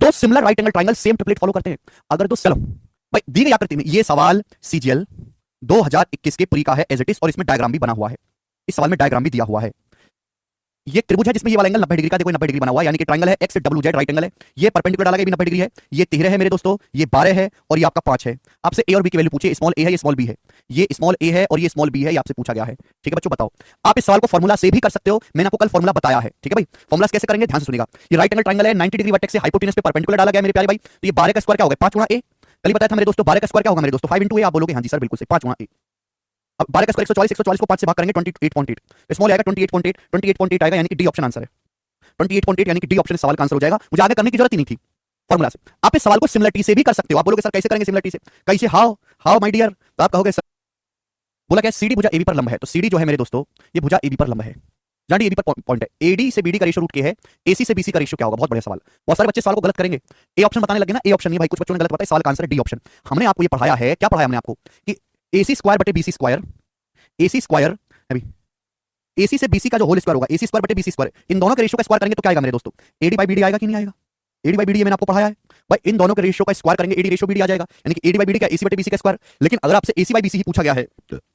दो similar right angle triangle same template follow करते हैं। अगर दो, चलो भाई दी गई आकृति में ये सवाल सीजीएल 2021 के प्री का है एज इट इज, और इसमें डायग्राम भी बना हुआ है। इस सवाल में डायग्राम भी दिया हुआ है। ये त्रिभुज है जिसमें ये वाला एंगल 90 डिग्री का, देखो 90 डिग्री बना हुआ है, यानी कि ट्राइंगल है x W Z right angle है। ये परपेंडिकुलर डाला गया भी 90 डिग्री है। ये 13 है मेरे दोस्तों, ये 12 है और ये आपका 5 है। आपसे ए और बी की वैल्यू पूछे, स्मॉल ए है ये स्मॉल बी है, ये स्मॉल ए है और ये स्मॉल बी है, ये आपसे पूछा गया है। ठीक है बच्चों, बताओ। आप इस सवाल को फॉर्मूला से भी कर सकते हो, मैंने आपको कल फॉर्मूला बताया है। ठीक है भाई, फॉर्मूला कैसे करेंगे ध्यान से सुनिएगा। ये राइट एंगल ट्राइंगल है, 90 डिग्री वर्टेक्स से हाइपोटेनस पे परपेंडिकुलर डाला गया मेरे प्यारे भाई। तो ये 12 का स्क्वायर क्या होगा, 5 गुणा ए। कल ही बताया था मेरे दोस्तों 12 का स्क्वायर क्या होगा मेरे दोस्तों, 5 इंटू ए। आप बोलोगे हाँ जी सर बिल्कुल से 5 गुणा ए। अब 12 का स्क्वायर 144, 144 को 5 से भाग करेंगे 28.8, स्मॉल आएगा 28.8, 28.8 आएगा, यानी कि डी ऑप्शन आंसर है। 28.8 यानी कि डी ऑप्शन सवाल का आंसर हो जाएगा। मुझे आगे करने की जरूरत ही नहीं थी फॉर्मूला से। आप इस सवाल को सिमिलरिटी से भी कर सकते हो। आप बोलोगे सर कैसे करेंगे सिमिलरिटी से, कैसे, हाउ हाउ माय डियर। तो आप कहोगे सर, बोला क्या, सीडी भुजा एबी पर लंब है। तो सीडी जो है मेरे दोस्तों ये भुजा एबी पर लंब है, जानिए एबी पर पॉइंट है। एडी से बीडी का रेशियो रूट के है, एसी से बीसी का रेशियो क्या होगा। बहुत बढ़िया सवाल। बहुत सारे बच्चे सवाल को गलत करेंगे, ए ऑप्शन बताने लगे ना, ए ऑप्शन नहीं भाई, कुछ बच्चों ने गलत बताया। सवाल का आंसर है डी ऑप्शन। हमने आपको ये पढ़ाया है, क्या पढ़ाया हमने आपको, कि एसी स्क्वायर बटे बीसी स्क्वायर, एसी स्क्वायर अभी एसी से बीसी का जो होल स्क्वायर होगा, एसी स्क्वायर बटे बीसी स्क्वायर, इन दोनों के रेशियो का स्क्वायर करेंगे तो क्या आएगा मेरे दोस्तों, एडी बाई बीडी आएगा कि नहीं आएगा। एडी बाई बीडी मैंने आपको पढ़ाया है भाई, इन दोनों के रेशियो का स्क्वायर करेंगे, एडी रेशियो बीडी आ जाएगा, यानी कि एडी बाई बीडी का एसी बटे बीसी का स्क्वायर। लेकिन अगर आपसे एसी बाई बीसी ही पूछा गया है,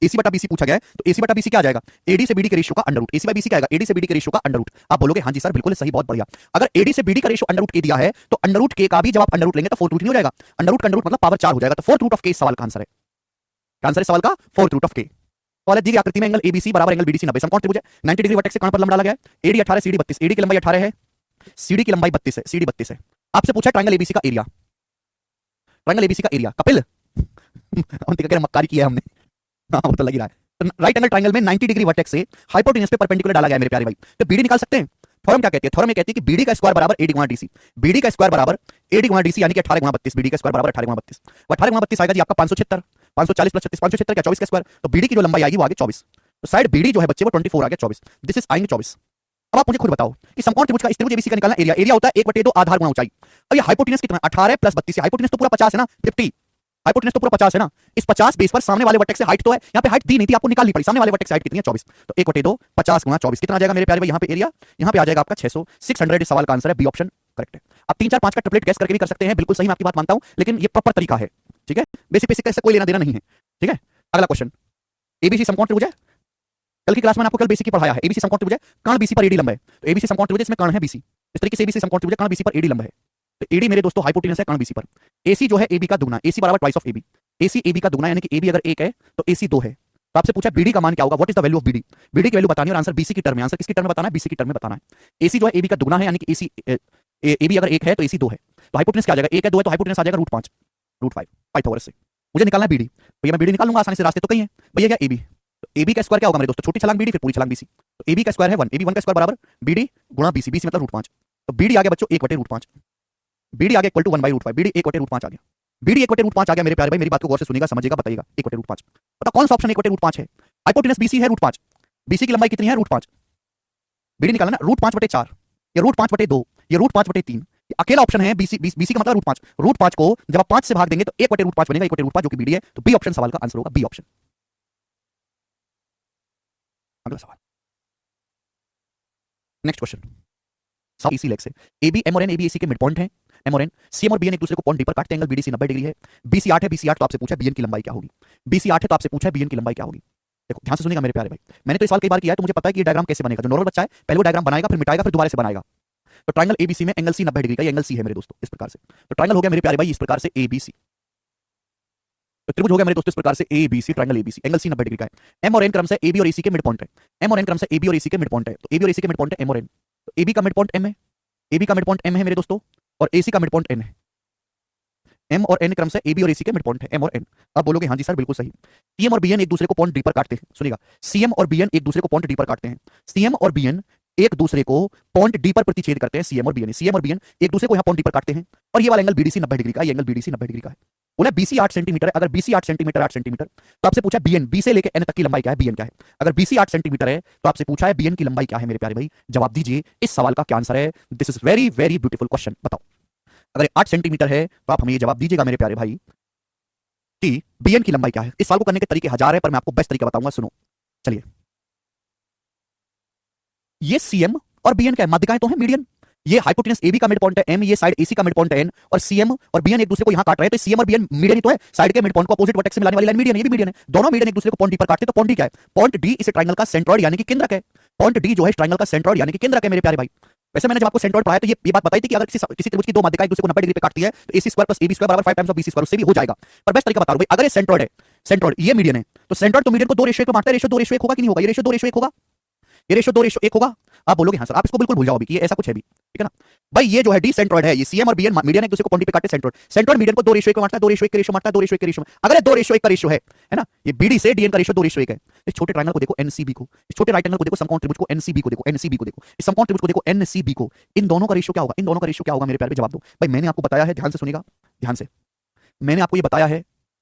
एसी बटा बीसी पूछा गया है, तो एसी बटा बीसी क्या आ जाएगा, एडी से बीडी के रेशियो का under root. AC by BC क्या आएगा, एडी से बीडी के रेशियो का अंडर रूट। आप बोलोगे हाँ जी सर बिल्कुल सही, बहुत बढ़िया। अगर एडी से बीडी का रेशियो अंडर रूट के दिया है, तो अंडर रूट के का भी जब आप अंडर रूट लेंगे तो फोर्थ रूट नहीं हो जाएगा। अंडर रूट का अंडर रूट मतलब पावर 4 हो जाएगा। तो फोर्थ रूट ऑफ के सवाल का आंसर है, आंसर है सवाल का फोर्थ रूट ऑफ के। और दी गई आकृति में एंगल एबीसी बराबर एंगल बीडीसी 90, समकोण त्रिभुज है, 90 डिग्री वर्टेक्स से कोण पर लंब डाला गया है। एडी 18, सीडी 32, एडी की लंबाई 18 है, सीडी की लंबाई 32 है, सीडी 32 है। आपसे पूछा ट्रायंगल एबीसी का एरिया, ट्रायंगल एबीसी का एरिया। कपिल मक्कारी किया है हमने, हाँ वो तो लग ही रहा है। तो राइट एंगल ट्रायंगल में 90 डिग्री वर्टेक्स से हाइपोटेनस पे परपेंडिकुलर डाला गया है मेरे प्यारे भाई। तो बीडी निकाल सकते हैं। थ्योरम क्या कहती है, थ्योरम ये कहती है कि बीडी का स्क्वायर बराबर एडी गुणा डीसी, बीडी का स्क्वायर बराबर एडी गुणा डीसी, यानी कि 18 गुणा 32, बीडी का स्क्वायर बराबर 18 गुणा 32। 18 गुणा 32 आएगा जी आपका 576, 540 प्लस 36, 576 क्या 24 का स्क्वायर। तो बीडी की जो लंबाई आएगी वो आगे 24, तो साइड बीडी जो है बच्चे वो 24 आ गया 24, दिस इज आएंगे 24। अब आप मुझे खुद बताओ कि समकोण त्रिभुज का इस त्रिभुज एबीसी का निकालना एरिया, एरिया होता है 1/2 आधार गुणा ऊंचाई। अब ये हाइपोटेनस कितना, 18 प्लस 32, हाइपोटेनस तो पूरा 50 है ना, 50, हाइपोटेनस तो पूरा 50 है ना। इस 50 बेस पर सामने वाले वर्टेक्स से हाइट तो है, यहाँ पे हाइट दी नहीं थी, आपको निकालनी पड़ी। सामने वाले वर्टेक्स से हाइट कितनी है 24, तो 1/2 50 गुणा 24 कितना आ जाएगा मेरे प्यारे भाई, यहाँ पे एरिया, यहाँ पे आ जाएगा आपका 600, 600 इस सवाल का आंसर है, बी ऑप्शन करेक्ट है। आप 3 4 5 का ट्रिपलेट गैस करके भी कर सकते हैं, बिल्कुल सही, मैं आपकी बात मानता हूं, लेकिन ये प्रॉपर तरीका है। ठीक है, बेसिक बेसिक का कोई लेना देना नहीं है। ठीक है, अगला क्वेश्चन, एबीसी समकोण त्रिभुज है। कल की क्लास में आपको कल बेसिक ही पढ़ाया है, एबीसी समकोण त्रिभुज है, कर्ण बीसी पर एडी लंब है। तो एबीसी समकोण त्रिभुज इसमें कर्ण है बीसी, इस तरीके से एबीसी समकोण त्रिभुज कर्ण बीसी पर एडी लंब है। तो एडी मेरे दोस्तों हाइपोटेनस है कर्ण बीसी पर। एसी जो है एबी का दुगना, एसी बराबर twice of AB, AC AB का दुगना, यानी कि एबी अगर 1 है तो एसी 2 है। तो आपसे पूछा बीडी का मान क्या होगा, what is the value of BD, BD की वैल्यू बतानी है और आंसर बीसी की टर्म में, आंसर किसकी टर्म में बताना है, बीसी की टर्म में बताना है। एसी जो है एबी का दुगना है, यानी कि एसी एबी अगर 1 है तो एसी 2 है। तो हाइपोटेनस क्या आ जाएगा, 1 है 2 है तो हाइपोटेनस आ जाएगा √5, √5 पाइथागोरस से। मुझे निकालना है बीडी, भैया मैं बीडी निकाल लूंगा आसानी से, रास्ते तो कहीं है भैया। क्या एबी, तो एबी का स्क्वायर क्या होगा मेरे दोस्तों, छोटी छलांग बीडी फिर पूरी छलांग बीसी। तो एबी का स्क्वायर है 1, एबी 1 का स्क्वायर बराबर बीडी गुणा बीसी, बीसी मतलब √5। तो बीडी आ गया बच्चों 1/√5, बीडी आ गया इक्वल टू 1/√5, बीडी 1/√5 आ गया, बीडी 1/√5 आ गया मेरे प्यारे भाई। मेरी बात को गौर से सुनिएगा, समझिएगा, बताइएगा 1/√5। पता कौन सा ऑप्शन 1/√5 है, हाइपोटेनस बीसी है √5, बीसी की लंबाई कितनी है √5, बीडी निकालना ना √5/4 या √5/2 या √5/3, अकेला ऑप्शन है बीसी, बीसी का मतलब √5, √5 को जब आप 5 से भाग देंगे तो 1/√5 बनेगा, 1/√5 जो कि बीडी है। तो बी ऑप्शन सवाल का आंसर होगा, बी ऑप्शन। अगला सवाल, नेक्स्ट क्वेश्चन, सब इसी लेग से एबी एम और एन, एबी एसी के मिड पॉइंट हैं, एम और एन, सीएम और बीएन एक दूसरे को पॉइंट डी पर काटते हैं, एंगल बीडीसी 90 डिग्री है। बीसी 8 है, बीसी 8 तो आपसे पूछा बीएन की लंबाई क्या होगी, बीसी 8 है तो आपसे पूछा बीएन की लंबाई क्या होगी। देखो ध्यान से सुनिएगा मेरे प्यारे भाई, मैंने तो इस सवाल कई बार किया है, तो मुझे पता है कि ये डायग्राम कैसे बनेगा। जो नॉर्मल बच्चा है पहले वो डायग्राम बनाएगा, फिर मिटाएगा, फिर दोबारा से बनाएगा। तो ट्रायंगल एबीसी में एंगल सी 90 डिग्री का, ये एंगल सी है मेरे दोस्तों, इस प्रकार से। तो ट्रायंगल हो गया मेरे प्यारे भाई इस प्रकार से एबीसी, तो त्रिभुज हो गया मेरे दोस्तों इस प्रकार से ABC, triangle ABC, angle C 90 degree का है। एम और एन क्रम से एबी और एसी के मिड पॉइंट है, एम और एन क्रम से एबी और एसी के मिड पॉइंट है। तो एबी और एसी के मिड पॉइंट है एम और एन, तो एबी का मिड पॉइंट एम है, एबी का मिड पॉइंट एम है मेरे दोस्तों, और एसी का मिड पॉइंट एन है। एम और एन क्रम से एबी और एसी के मिड पॉइंट है, एम और एन। अब बोलोगे हाँ जी सर बिल्कुल सही। सीएम और बीएन एक दूसरे को पॉइंट डी पर काटते हैं, सुनिएगा, सीएम और बीएन एक दूसरे को पॉइंट डी पर काटते हैं, सीएम और बीएन एक दूसरे को पॉइंट डी पर प्रतिच्छेद करते हैं, सीएम और बीएन, सीएम और बीएन एक दूसरे को यहां पॉइंट डी पर काटते हैं। और ये वाला एंगल बीडीसी 90 डिग्री का, ये एंगल बीडीसी 90 डिग्री का है। बोला बीसी 8 सेंटीमीटर है, अगर बीसी 8 सेंटीमीटर 8 सेंटीमीटर, तो आपसे पूछा बीएन, बी से लेकर एन तक की लंबाई क्या है, बीएन क्या है। अगर बीसी 8 सेंटीमीटर है तो आपसे पूछा है बीएन की लंबाई क्या है मेरे प्यारे भाई। जवाब दीजिए, इस सवाल का क्या आंसर है। This is very very beautiful question. बताओ, अगर 8 सेंटीमीटर है तो आप हमें ये जवाब दीजिएगा मेरे प्यारे भाई कि बीएन की लंबाई क्या है। इस सवाल को करने के तरीके हजार है, पर मैं आपको बेस्ट तरीका बताऊंगा, सुनो। चलिए, ये सीएम और बीएन क्या है, माध्यिकाएं तो है, मीडियन। ये हाइपोटेनस AB का मिड पॉइंट है M, ये साइड AC का मिड पॉइंट है N, और CM और BN एक दूसरे को यहां काट रहे हैं, तो CM और BN मीडियन ही तो है, साइड के मिड पॉइंट को अपोजिट वर्टेक्स से मिलाने वाली लाइन मीडियन है, ये भी मीडियन है, दोनों मीडियन एक दूसरे को पॉइंट D पर काटते हैं, तो पॉइंट D क्या है? पॉइंट D इस ट्रायंगल का सेंट्रॉइड यानी कि केंद्रक है। पॉइंट D जो है ट्रायंगल का सेंट्रॉइड यानी कि केंद्रक है मेरे प्यारे भाई। वैसे मैंने जब आपको सेंट्रॉइड पढ़ाया तो ये बात बताई थी कि अगर किसी त्रिभुज की दो माध्यिकाएं एक दूसरे को 90 डिग्री पे काटती है तो AC square plus AB square बराबर 5 टाइम्स ऑफ BC स्क्वायर, उससे भी हो जाएगा। पर बेस्ट तरीका बता रहा हूं भाई, अगर ये सेंट्रॉइड है, सेंट्रॉइड ये मीडियन है, तो सेंट्रॉइड तो मीडियन को 2 रेशियो पे बांटता है, रेशियो 2 रेशियो 1 होगा कि नहीं होगा? ये रेशियो 2 रेशियो 1 होगा, ये रेशियो 2 रेशियो 1 होगा। आप बोलोगे हाँ सर, आप इसको बिल्कुल भूल जाओ अभी कि ये ऐसा कुछ है भी, ठीक है ना भाई। ये जो है डी सेंट्रॉइड है, ये CM और BN मीडियन एक दूसरे को पॉइंट पे काटते हैं, सेंट्रॉइड सेंट्रॉइड मीडियन को 2 रेशियो 1 पे बांटता है, 2 रेशियो 1 के रेशियो बांटता है, 2 रेशियो 1 के रेशियो में। अगर ये 2 रेशियो 1 का रेशियो है ना, ये BD से DN का रेशियो 2 रेशियो 1 है। इस छोटे ट्रायंगल को देखो NCB को, इस छोटे राइट एंगल को देखो, समकोण त्रिभुज को NCB को देखो, NCB को देखो, इस समकोण त्रिभुज को देखो NCB को, इन दोनों का रेशियो क्या होगा? इन दोनों का रेशियो क्या होगा मेरे प्यारे? जवाब दो भाई। मैंने आपको बताया है, ध्यान से सुनिएगा, ध्यान से। मैंने आपको ये बताया है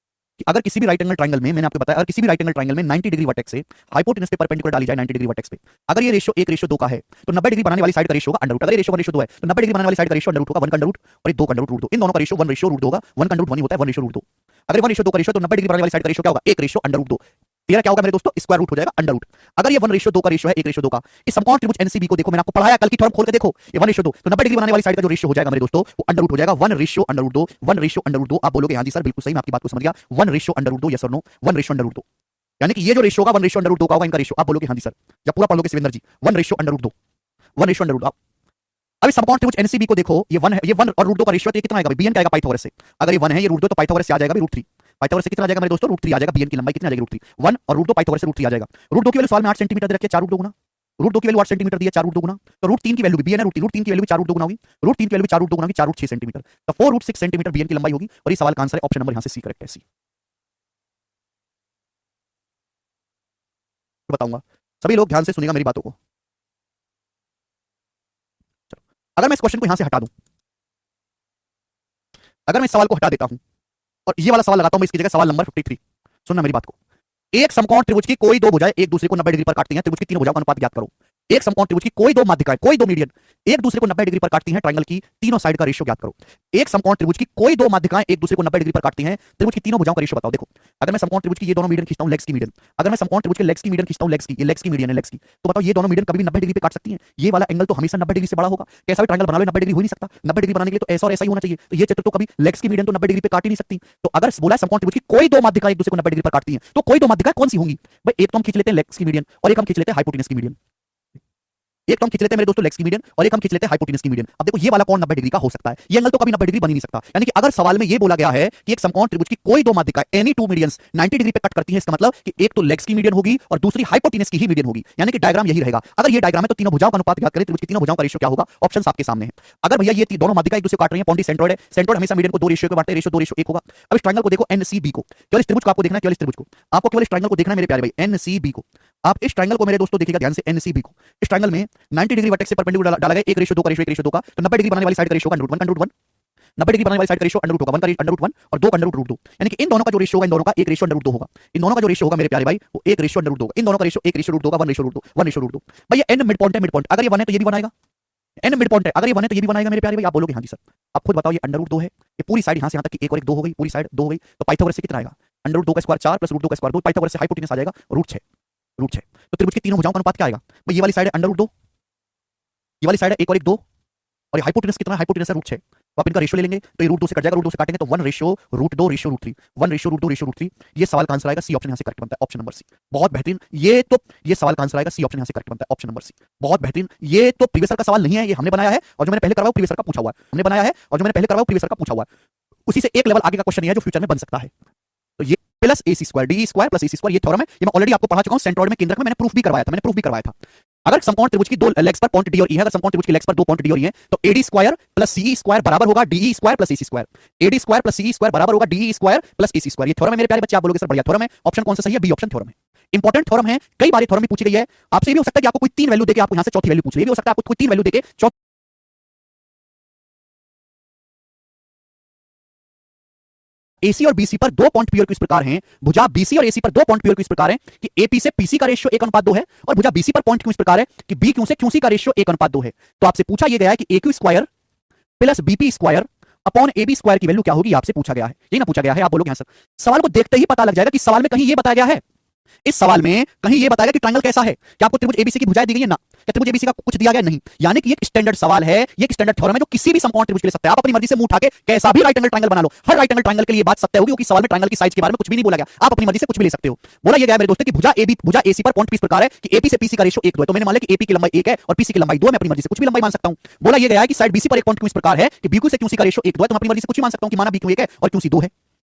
कि अगर किसी भी राइट एंगल ट्रायंगल में, मैंने आपको बताया, अगर किसी भी राइट एंगल ट्रायंगल में 90 डिग्री वर्टेक्स से हाइपोटेनस पे परपेंडिकुलर डाली जाए 90 डिग्री वर्टेक्स पे, अगर ये रेशियो 1 रेशियो 2 का है तो 90 डिग्री बनाने वाली साइड का रेशियो होगा अंडर रूट। अगर ये रेशियो 1 रेशियो 2 है तो 90 डिग्री बनाने वाली साइड का रेशियो अंडर रूट होगा 1 का अंडर रूट और 2 का अंडर रूट 2। इन दोनों का रेशियो 1 रेशियो रूट 2 होगा, 1 का अंडर रूट 1 ही होता है, 1 रेशियो रूट 2। अगर 1 रेशियो 2 का रेशियो तो 90 डिग्री बनाने वाली साइड का रेशियो क्या होगा? 1 रेशियो अंडर रूट 2। तेरा क्या होगा मेरे दोस्तों? स्क्वायर रूट हो जाएगा अंडर रूट। अगर ये 1 रेशियो 2 का रेशियो है, 1 रेशियो 2 का, इस समकोण त्रिभुज NCB को देखो, मैंने आपको पढ़ाया, कल की थ्योरम खोल के देखो, ये 1 रेशियो 2, तो 90 डिग्री बनाने वाली साइड का जो रेशियो हो जाएगा मेरे दोस्तों, वो अंडर रूट हो जाएगा 1 ratio under root 2, 1 ratio under root 2। आप बोलोगे हां जी सर बिल्कुल सही, मैं आपकी बात को समझ गया, 1 रेशियो अंडर रूट 2, यस और नो, 1 रेशियो अंडर रूट 2, यानी कि ये जो रेशियो होगा 1 रेशियो अंडर रूट 2 का होगा इनका रेशियो। आप बोलोगे हां जी सर, जब पूरा पढ़ लोगे Shivendra ji, 1 ratio under root 2, 1 ratio under root 2। अभी समकोण त्रिभुज NCB को देखो, ये 1 है, ये 1 और रूट 2 का रेशियो, तो ये कितना आएगा? BN का आएगा पाइथागोरस से। अगर ये 1 है, ये रूट 2, तो पाइथागोरस से आ जाएगा रूट 3। पाइथागोरस से कितना आ जाएगा मेरे दोस्तों? रूट 3 आ जाएगा। BN की लंबाई कितनी आ जाएगी? रूट 3। 1 और रूट 2 पाइथागोरस से रूट 3 आ जाएगा। रूट 2 की वैल्यू सवाल में 8 सेंटीमीटर दे रखी है, 4 रूट 2 गुना। रूट 2 की वैल्यू 8 सेंटीमीटर दी है, 4 रूट 2 गुना, तो रूट 3 की वैल्यू भी BN है, रूट 3 की वैल्यू भी 4 रूट 2 गुना होगी, रूट 3 की वैल्यू 4 रूट 2 गुना होगी, 4 रूट 6 सेंटीमीटर, तो 4 रूट 6 सेंटीमीटर BN की लंबाई होगी। और इस सवाल का आंसर है ऑप्शन नंबर यहां से सी करेक्ट है, सी। बताऊंगा, सभी लोग ध्यान से सुनिएगा मेरी बातों को। अगर मैं इस क्वेश्चन को यहां से हटा दूं, अगर मैं इस सवाल को हटा देता हूं और ये वाला सवाल लगाता हूं मैं इसकी जगह, सवाल नंबर 53, सुनना मेरी बात को। एक समकोण त्रिभुज की कोई दो भुजाएं एक दूसरे को 90 डिग्री पर काटती हैं, त्रिभुज की तीनों भुजाओं का अनुपात ज्ञात करो। एक समकोण त्रिभुज की कोई दो माध्यिकाएं, कोई दो मीडियन एक दूसरे को 90 डिग्री पर काटती हैं, ट्रायंगल की तीनों साइड का रेशियो ज्ञात करो। एक समकोण त्रिभुज की कोई दो माध्यिकाएं एक दूसरे को 90 डिग्री पर काटती हैं, त्रिभुज की तीनों भुजाओं का रेशियो बताओ। देखो, अगर मैं समकोण त्रिभुज की ये दोनों मीडियन खींचता हूं, लेग्स की मीडियन, अगर मैं समकोण त्रिभुज के लेग्स की मीडियन खींचता हूं, लेग्स की, ये लेग्स की मीडियन है, लेग्स की, तो बताओ ये दोनों मीडियन कभी भी 90 डिग्री पे काट सकती हैं? ये वाला एंगल तो हमेशा 90 डिग्री से बड़ा होगा, कैसा भी ट्रायंगल बना लो 90 डिग्री हो नहीं सकता। 90 डिग्री बनाने के लिए तो ऐसा और ऐसा ही होना चाहिए, तो ये चित्र तो कभी लेग्स की मीडियन तो 90 डिग्री पे काट ही नहीं सकती। तो अगर बोला समकोण त्रिभुज की कोई दो माध्यिकाएं एक दूसरे को 90 डिग्री पर काटती हैं, तो कोई दो माध्यिकाएं कौन सी होंगी भाई? एक तो हम खींच लेते हैं लेग्स की मीडियन और एक हम खींच लेते हैं हाइपोटेनस की मीडियन। एक तो हम खींच लेते हैं मेरे दोस्तों लेग्स की मीडियन और एक हम खींच लेते हैं हाइपोटेनस की मीडियन। अब देखो ये वाला कोण 90 डिग्री का हो सकता है, ये एंगल तो कभी 90 डिग्री बन ही नहीं सकता। यानी कि अगर सवाल में ये बोला गया है कि एक समकोण त्रिभुज की कोई दो माध्यिकाएं एनी टू मीडियंस 90 डिग्री पे कट करती हैं, इसका मतलब कि एक तो लेग्स की मीडियन होगी और दूसरी हाइपोटेनस की ही मीडियन होगी। यानी कि डायग्राम यही रहेगा। अगर ये डायग्राम है तो तीनों भुजाओं का अनुपात ज्ञात करें, त्रिभुज की तीनों भुजाओं का रेशियो क्या होगा? ऑप्शंस आपके सामने हैं। अगर भैया ये दोनों माध्यिकाएं एक दूसरे को काट रही हैं, पॉइंट सेंट्रॉइड है, सेंट्रॉइड हमेशा मीडियन को 2 रेशियो पे बांटते हैं, रेशियो 2 रेशियो 1 होगा। अब इस ट्रायंगल को देखो NCB को, केवल इस त्रिभुज को आपको देखना है, केवल इस त्रिभुज को आपको, केवल इस ट्रायंगल को देखना है मेरे प्यारे भाई, NCB को। आप इस ट्रायंगल को मेरे दोस्तों देखिएगा ध्यान से, NCB को। इस ट्रायंगल में 90 डिग्री वर्टेक्स से परपेंडिकुलर डाला गया, 1 रेशियो 2 का रेशियो, 1 रेशियो 2 का, तो 90 डिग्री बनाने वाली साइड का रेशियो होगा अंडर रूट 1, 90 डिग्री बनाने वाली साइड का रेशियो अंडर रूट होगा 1 का अंडर रूट 1 और 2 का अंडर रूट 2। यानी कि इन दोनों का जो रेशियो होगा, इन दोनों का 1 रेशियो अंडर रूट 2 होगा। इन दोनों का जो रेशियो होगा मेरे प्यारे भाई, वो 1 रेशियो अंडर रूट 2 होगा। इन दोनों का रेशियो 1 रेशियो रूट 2 का 1 रेशियो रूट 2, 1 रेशियो रूट 2। भाई ये n मिड पॉइंट है, मिड पॉइंट अगर ये 1 है तो ये भी बनाएगा, n मिड पॉइंट है, अगर ये 1 है तो ये भी बनाएगा मेरे प्यारे भाई। आप बोलोगे हां जी सर, आप खुद बताओ, ये अंडर रूट 2 है, ये पूरी साइड यहां से यहां तक की 1 और 1 2 हो गई, पूरी साइड 2 हो गई, तो पाइथागोरस से कितना आएगा? अंडर रूट 2 का स्क्वायर 4 प्लस रूट 2 का स्क्वायर 2, पाइथागोरस से हाइपोटेनस आ जाएगा रूट 6, रूट 6। तो त्रिभुज की तीनों भुजाओं का अनुपात क्या आएगा भाई? ये वाली साइड है अंडर रूट 2, ये वाली साइड है 1 और 1 2, और ये हाइपोटेनस कितना है? हाइपोटेनस है रूट 6। तो आप इनका रेशियो ले लेंगे तो ये रूट 2 से कट जाएगा, रूट 2 से काटेंगे तो 1 ratio root 2 ratio root 3, 1 ratio root 2 ratio root 3। ये सवाल का आंसर आएगा सी, ऑप्शन यहां से करेक्ट बनता है, ऑप्शन नंबर सी। बहुत बेहतरीन, ये तो ये सवाल का आंसर आएगा सी, ऑप्शन यहां से करेक्ट बनता है, ऑप्शन नंबर सी। बहुत बेहतरीन, ये तो प्रीवियस का सवाल नहीं है, ये हमने बनाया है और जो मैंने पहले करवाया प्रीवियस का पूछा हुआ है, हमने बनाया है और जो मैंने पहले करवाया प्रीवियस का पूछा हुआ है, उसी से एक लेवल आगे का क्वेश्चन है जो फ्यूचर में बन सकता है। तो ये plus AC square D square plus AC square, ये थ्योरम है, ये मैं ऑलरेडी आपको पढ़ा चुका हूं सेंट्रॉइड में, केंद्रक में मैंने प्रूफ भी करवाया था, मैंने प्रूफ भी करवाया था। अगर समकोण त्रिभुज की दो लेग्स पर पॉइंट डी और ई है, अगर समकोण त्रिभुज की लेग्स पर दो पॉइंट डी और ई है, तो AD square plus CE square बराबर होगा DE square plus AC square. AD square plus CE square बराबर होगा DE square plus AC square. ये थ्योरम है मेरे प्यारे बच्चे। आप बोलोगे सर बढ़िया थ्योरम है, ऑप्शन कौन सा सही है? बी ऑप्शन थ्योरम है। इंपॉर्टेंट थ्योरम है, कई बार थ्योरम भी पूछी गई है आपसे। भी हो सकता है कि आपको कोई 3 वैल्यू देके आपको यहां से चौथी वैल्यू पूछ ले, भी हो सकता है आपको कोई 3 वैल्यू देके चौथी AC और BC पर दो पॉइंट PQ इस प्रकार हैं, भुजा BC और AC पर दो पॉइंट PQ इस प्रकार है कि AP से PC का रेशियो 1:2 है और भुजा BC पर पॉइंट Q इस प्रकार है कि BQ से QC का रेशियो 1:2 है। तो आपसे पूछा यह गया है कि AQ square plus BP square upon AB square की वैल्यू क्या होगी, आपसे पूछा गया है। यही ना पूछा गया है। आप बोलोगे हां सर, सवाल को देखते ही पता लग जाएगा कि सवाल में कहीं यह बताया गया है इस सवाल में कहीं ये बताएगा कि ट्रायंगल कैसा है, क्या आपको त्रिभुज एबीसी की भुजाएं दी गई है ना, क्या त्रिभुज एबीसी का कुछ दिया गया नहीं। यानी कि ये एक स्टैंडर्ड सवाल है, ये एक स्टैंडर्ड थ्योरम है जो किसी भी समकोण त्रिभुज के लिए सकता है। आप अपनी मर्जी से मुंह उठा के कैसा भी राइट एंगल ट्रायंगल बना लो, हर राइट एंगल ट्रायंगल के लिए बात सत्य होगी, क्योंकि सवाल में ट्रायंगल की साइज के बारे में कुछ भी नहीं बोला गया। आप अपनी मर्जी से कुछ भी ले सकते हो। बोला ये गया मेरे दोस्तों कि भुजा एसी पर कोण इस प्रकार है कि एपी से पीसी का रेशियो 1:2 है। तो मैंने मान लिया कि एपी की लंबाई 1 है और पीसी की लंबाई 2 है, मैं अपनी मर्जी से कुछ भी लंबाई मान सकता हूं। बोला ये गया है कि साइड बीसी पर एक कोण इस प्रकार है कि बीक्यू से क्यूसी का रेशियो 1:2 है, तो मैं अपनी मर्जी से कुछ भी मान सकता हूं कि माना बीक्यू 1 है और क्यूसी 2 है।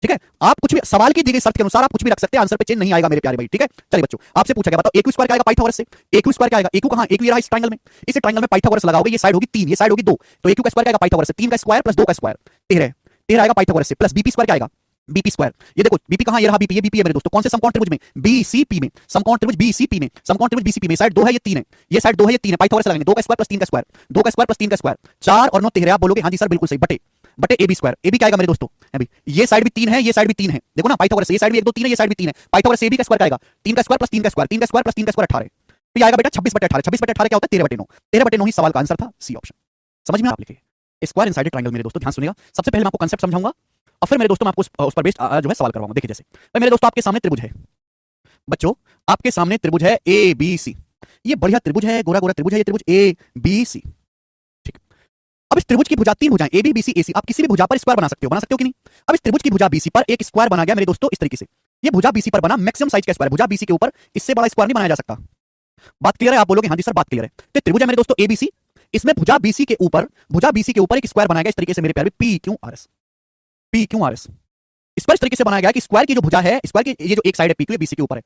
ठीक है, आप कुछ भी सवाल की दी गई शर्त के अनुसार आप कुछ भी रख सकते हैं, आंसर पे चेंज नहीं आएगा मेरे प्यारे भाई। ठीक है, चलिए बच्चों, आपसे पूछा गया बताओ एक्यू स्क्वायर क्या आएगा पाइथागोरस से। एक्यू स्क्वायर क्या आएगा, एक्यू कहां, एक्यू ये रहा इस ट्रायंगल में, इस ट्रायंगल में पाइथागोरस लगाओगे, ये साइड होगी 3, ये साइड होगी 2, तो एक्यू का स्क्वायर क्या आएगा पाइथागोरस से 3 का स्क्वायर प्लस 2 का स्क्वायर 13, 13 आएगा पाइथागोरस से, प्लस बीपी स्क्वायर क्या आएगा बीपी स्क्वायर। ये देखो बीपी कहां, ये रहा बीपी, ये बीपी है मेरे दोस्तों, कौन से समकोण त्रिभुज में, बीसीपी में, समकोण त्रिभुज बीसीपी में, समकोण त्रिभुज बीसीपी में, साइड 2 है ये 3 है, ये साइड 2 है ये 3 है, पाइथागोरस लगाएंगे 2 का स्क्वायर प्लस 3 का स्क्वायर, 2 का स्क्वायर प्लस 3 का स्क्वायर, 4 और 9 13। आप बोलोगे हां जी सर बिल्कुल सही, बटे A B square. A B क्या आएगा मेरे दोस्तों, अभी ये साइड भी 3 है, ये साइड भी 3 है, देखो ना पाइथागोरस से, ये साइड भी 1 2 3 है, ये साइड भी 3 है, पाइथागोरस से ए बी का स्क्वायर क्या आएगा 3 का स्क्वायर प्लस 3 का स्क्वायर, 3 का स्क्वायर प्लस 3 का स्क्वायर 18, तो ये आएगा बेटा 26/18, 26/18 क्या होता है 13/9, 13/9 ही सवाल का आंसर था, सी ऑप्शन। समझ में आप लिखिए स्क्वायर इनसाइड ट्रायंगल। मेरे दोस्तों ध्यान सुनिएगा, सबसे पहले मैं आपको कांसेप्ट समझाऊंगा और फिर मेरे दोस्तों मैं आपको उस पर बेस्ड जो है सवाल करवाऊंगा। देखिए जैसे भाई मेरे दोस्तों आपके सामने त्रिभुज है, बच्चों आपके सामने त्रिभुज है ए बी सी, ये बढ़िया त्रिभुज है, गोरा गोरा त्रिभुज है, ये त्रिभुज ए बी सी। ठीक, अब इस त्रिभुज की भुजा 3 भुजाएं ए बी बी सी ए सी, आप किसी भी भुजा पर स्क्वायर बना सकते हो कि नहीं। अब इस त्रिभुज की भुजा बीसी पर एक स्क्वायर बना गया मेरे दोस्तों इस तरीके से, ये भुजा बीसी पर बना मैक्सिमम साइज का स्क्वायर, भुजा बीसी के ऊपर इससे बड़ा स्क्वायर नहीं बनाया जा सकता। बात क्लियर है, आप बोलोगे हां जी सर बात क्लियर है। तो त्रिभुज है मेरे दोस्तों एबीसी, इसमें भुजा बीसी के ऊपर एक स्क्वायर बनाया गया इस तरीके से मेरे प्यारे, P Q R S, P Q R S. इस पर इस तरीके से बनाया गया कि स्क्वायर की जो भुजा है, स्क्वायर की ये जो एक साइड है पी क्यू बीसी के ऊपर है,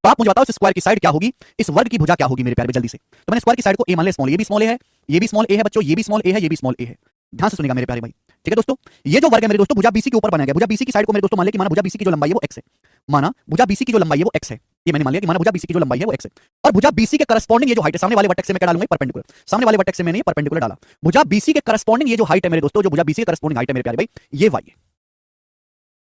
तो आप मुझे बताओ इस स्क्वायर की साइड क्या होगी, इस वर्ग की भुजा क्या होगी मेरे प्यारे जल्दी से। तो मैंने स्क्वायर की साइड को ए मान लिया, स्मॉल ए भी स्मॉल ए है, ये भी स्मॉल ए है बच्चों, ये भी स्मॉल ए है, ये भी स्मॉल ए है। ध्यान से सुनिएगा मेरे प्यारे भाई। ठीक है दोस्तों, ये जो वर्ग है मेरे दोस्तों भुजा बीसी के ऊपर बनाया गया, भुजा बीसी की साइड को मेरे दोस्तों मान लिया कि माना भुजा बीसी की जो लंबाई है वो x है, माना भुजा बीसी की जो लंबाई है वो x है, ये मैंने मान लिया कि माना भुजा बीसी की जो लंबाई है वो x है, और भुजा बीसी के करस्पॉन्डिंग ये जो हाइट है, सामने वाले वर्टेक्स से मैं क्या डालूंगा परपेंडिकुलर, सामने वाले वर्टेक्स से मैंने ये परपेंडिकुलर डाला, भुजा बीसी के करस्पॉन्डिंग ये जो हाइट है मेरे दोस्तों, जो भुजा बीसी के करस्पॉन्डिंग हाइट है मेरे प्यारे भाई, ये y है।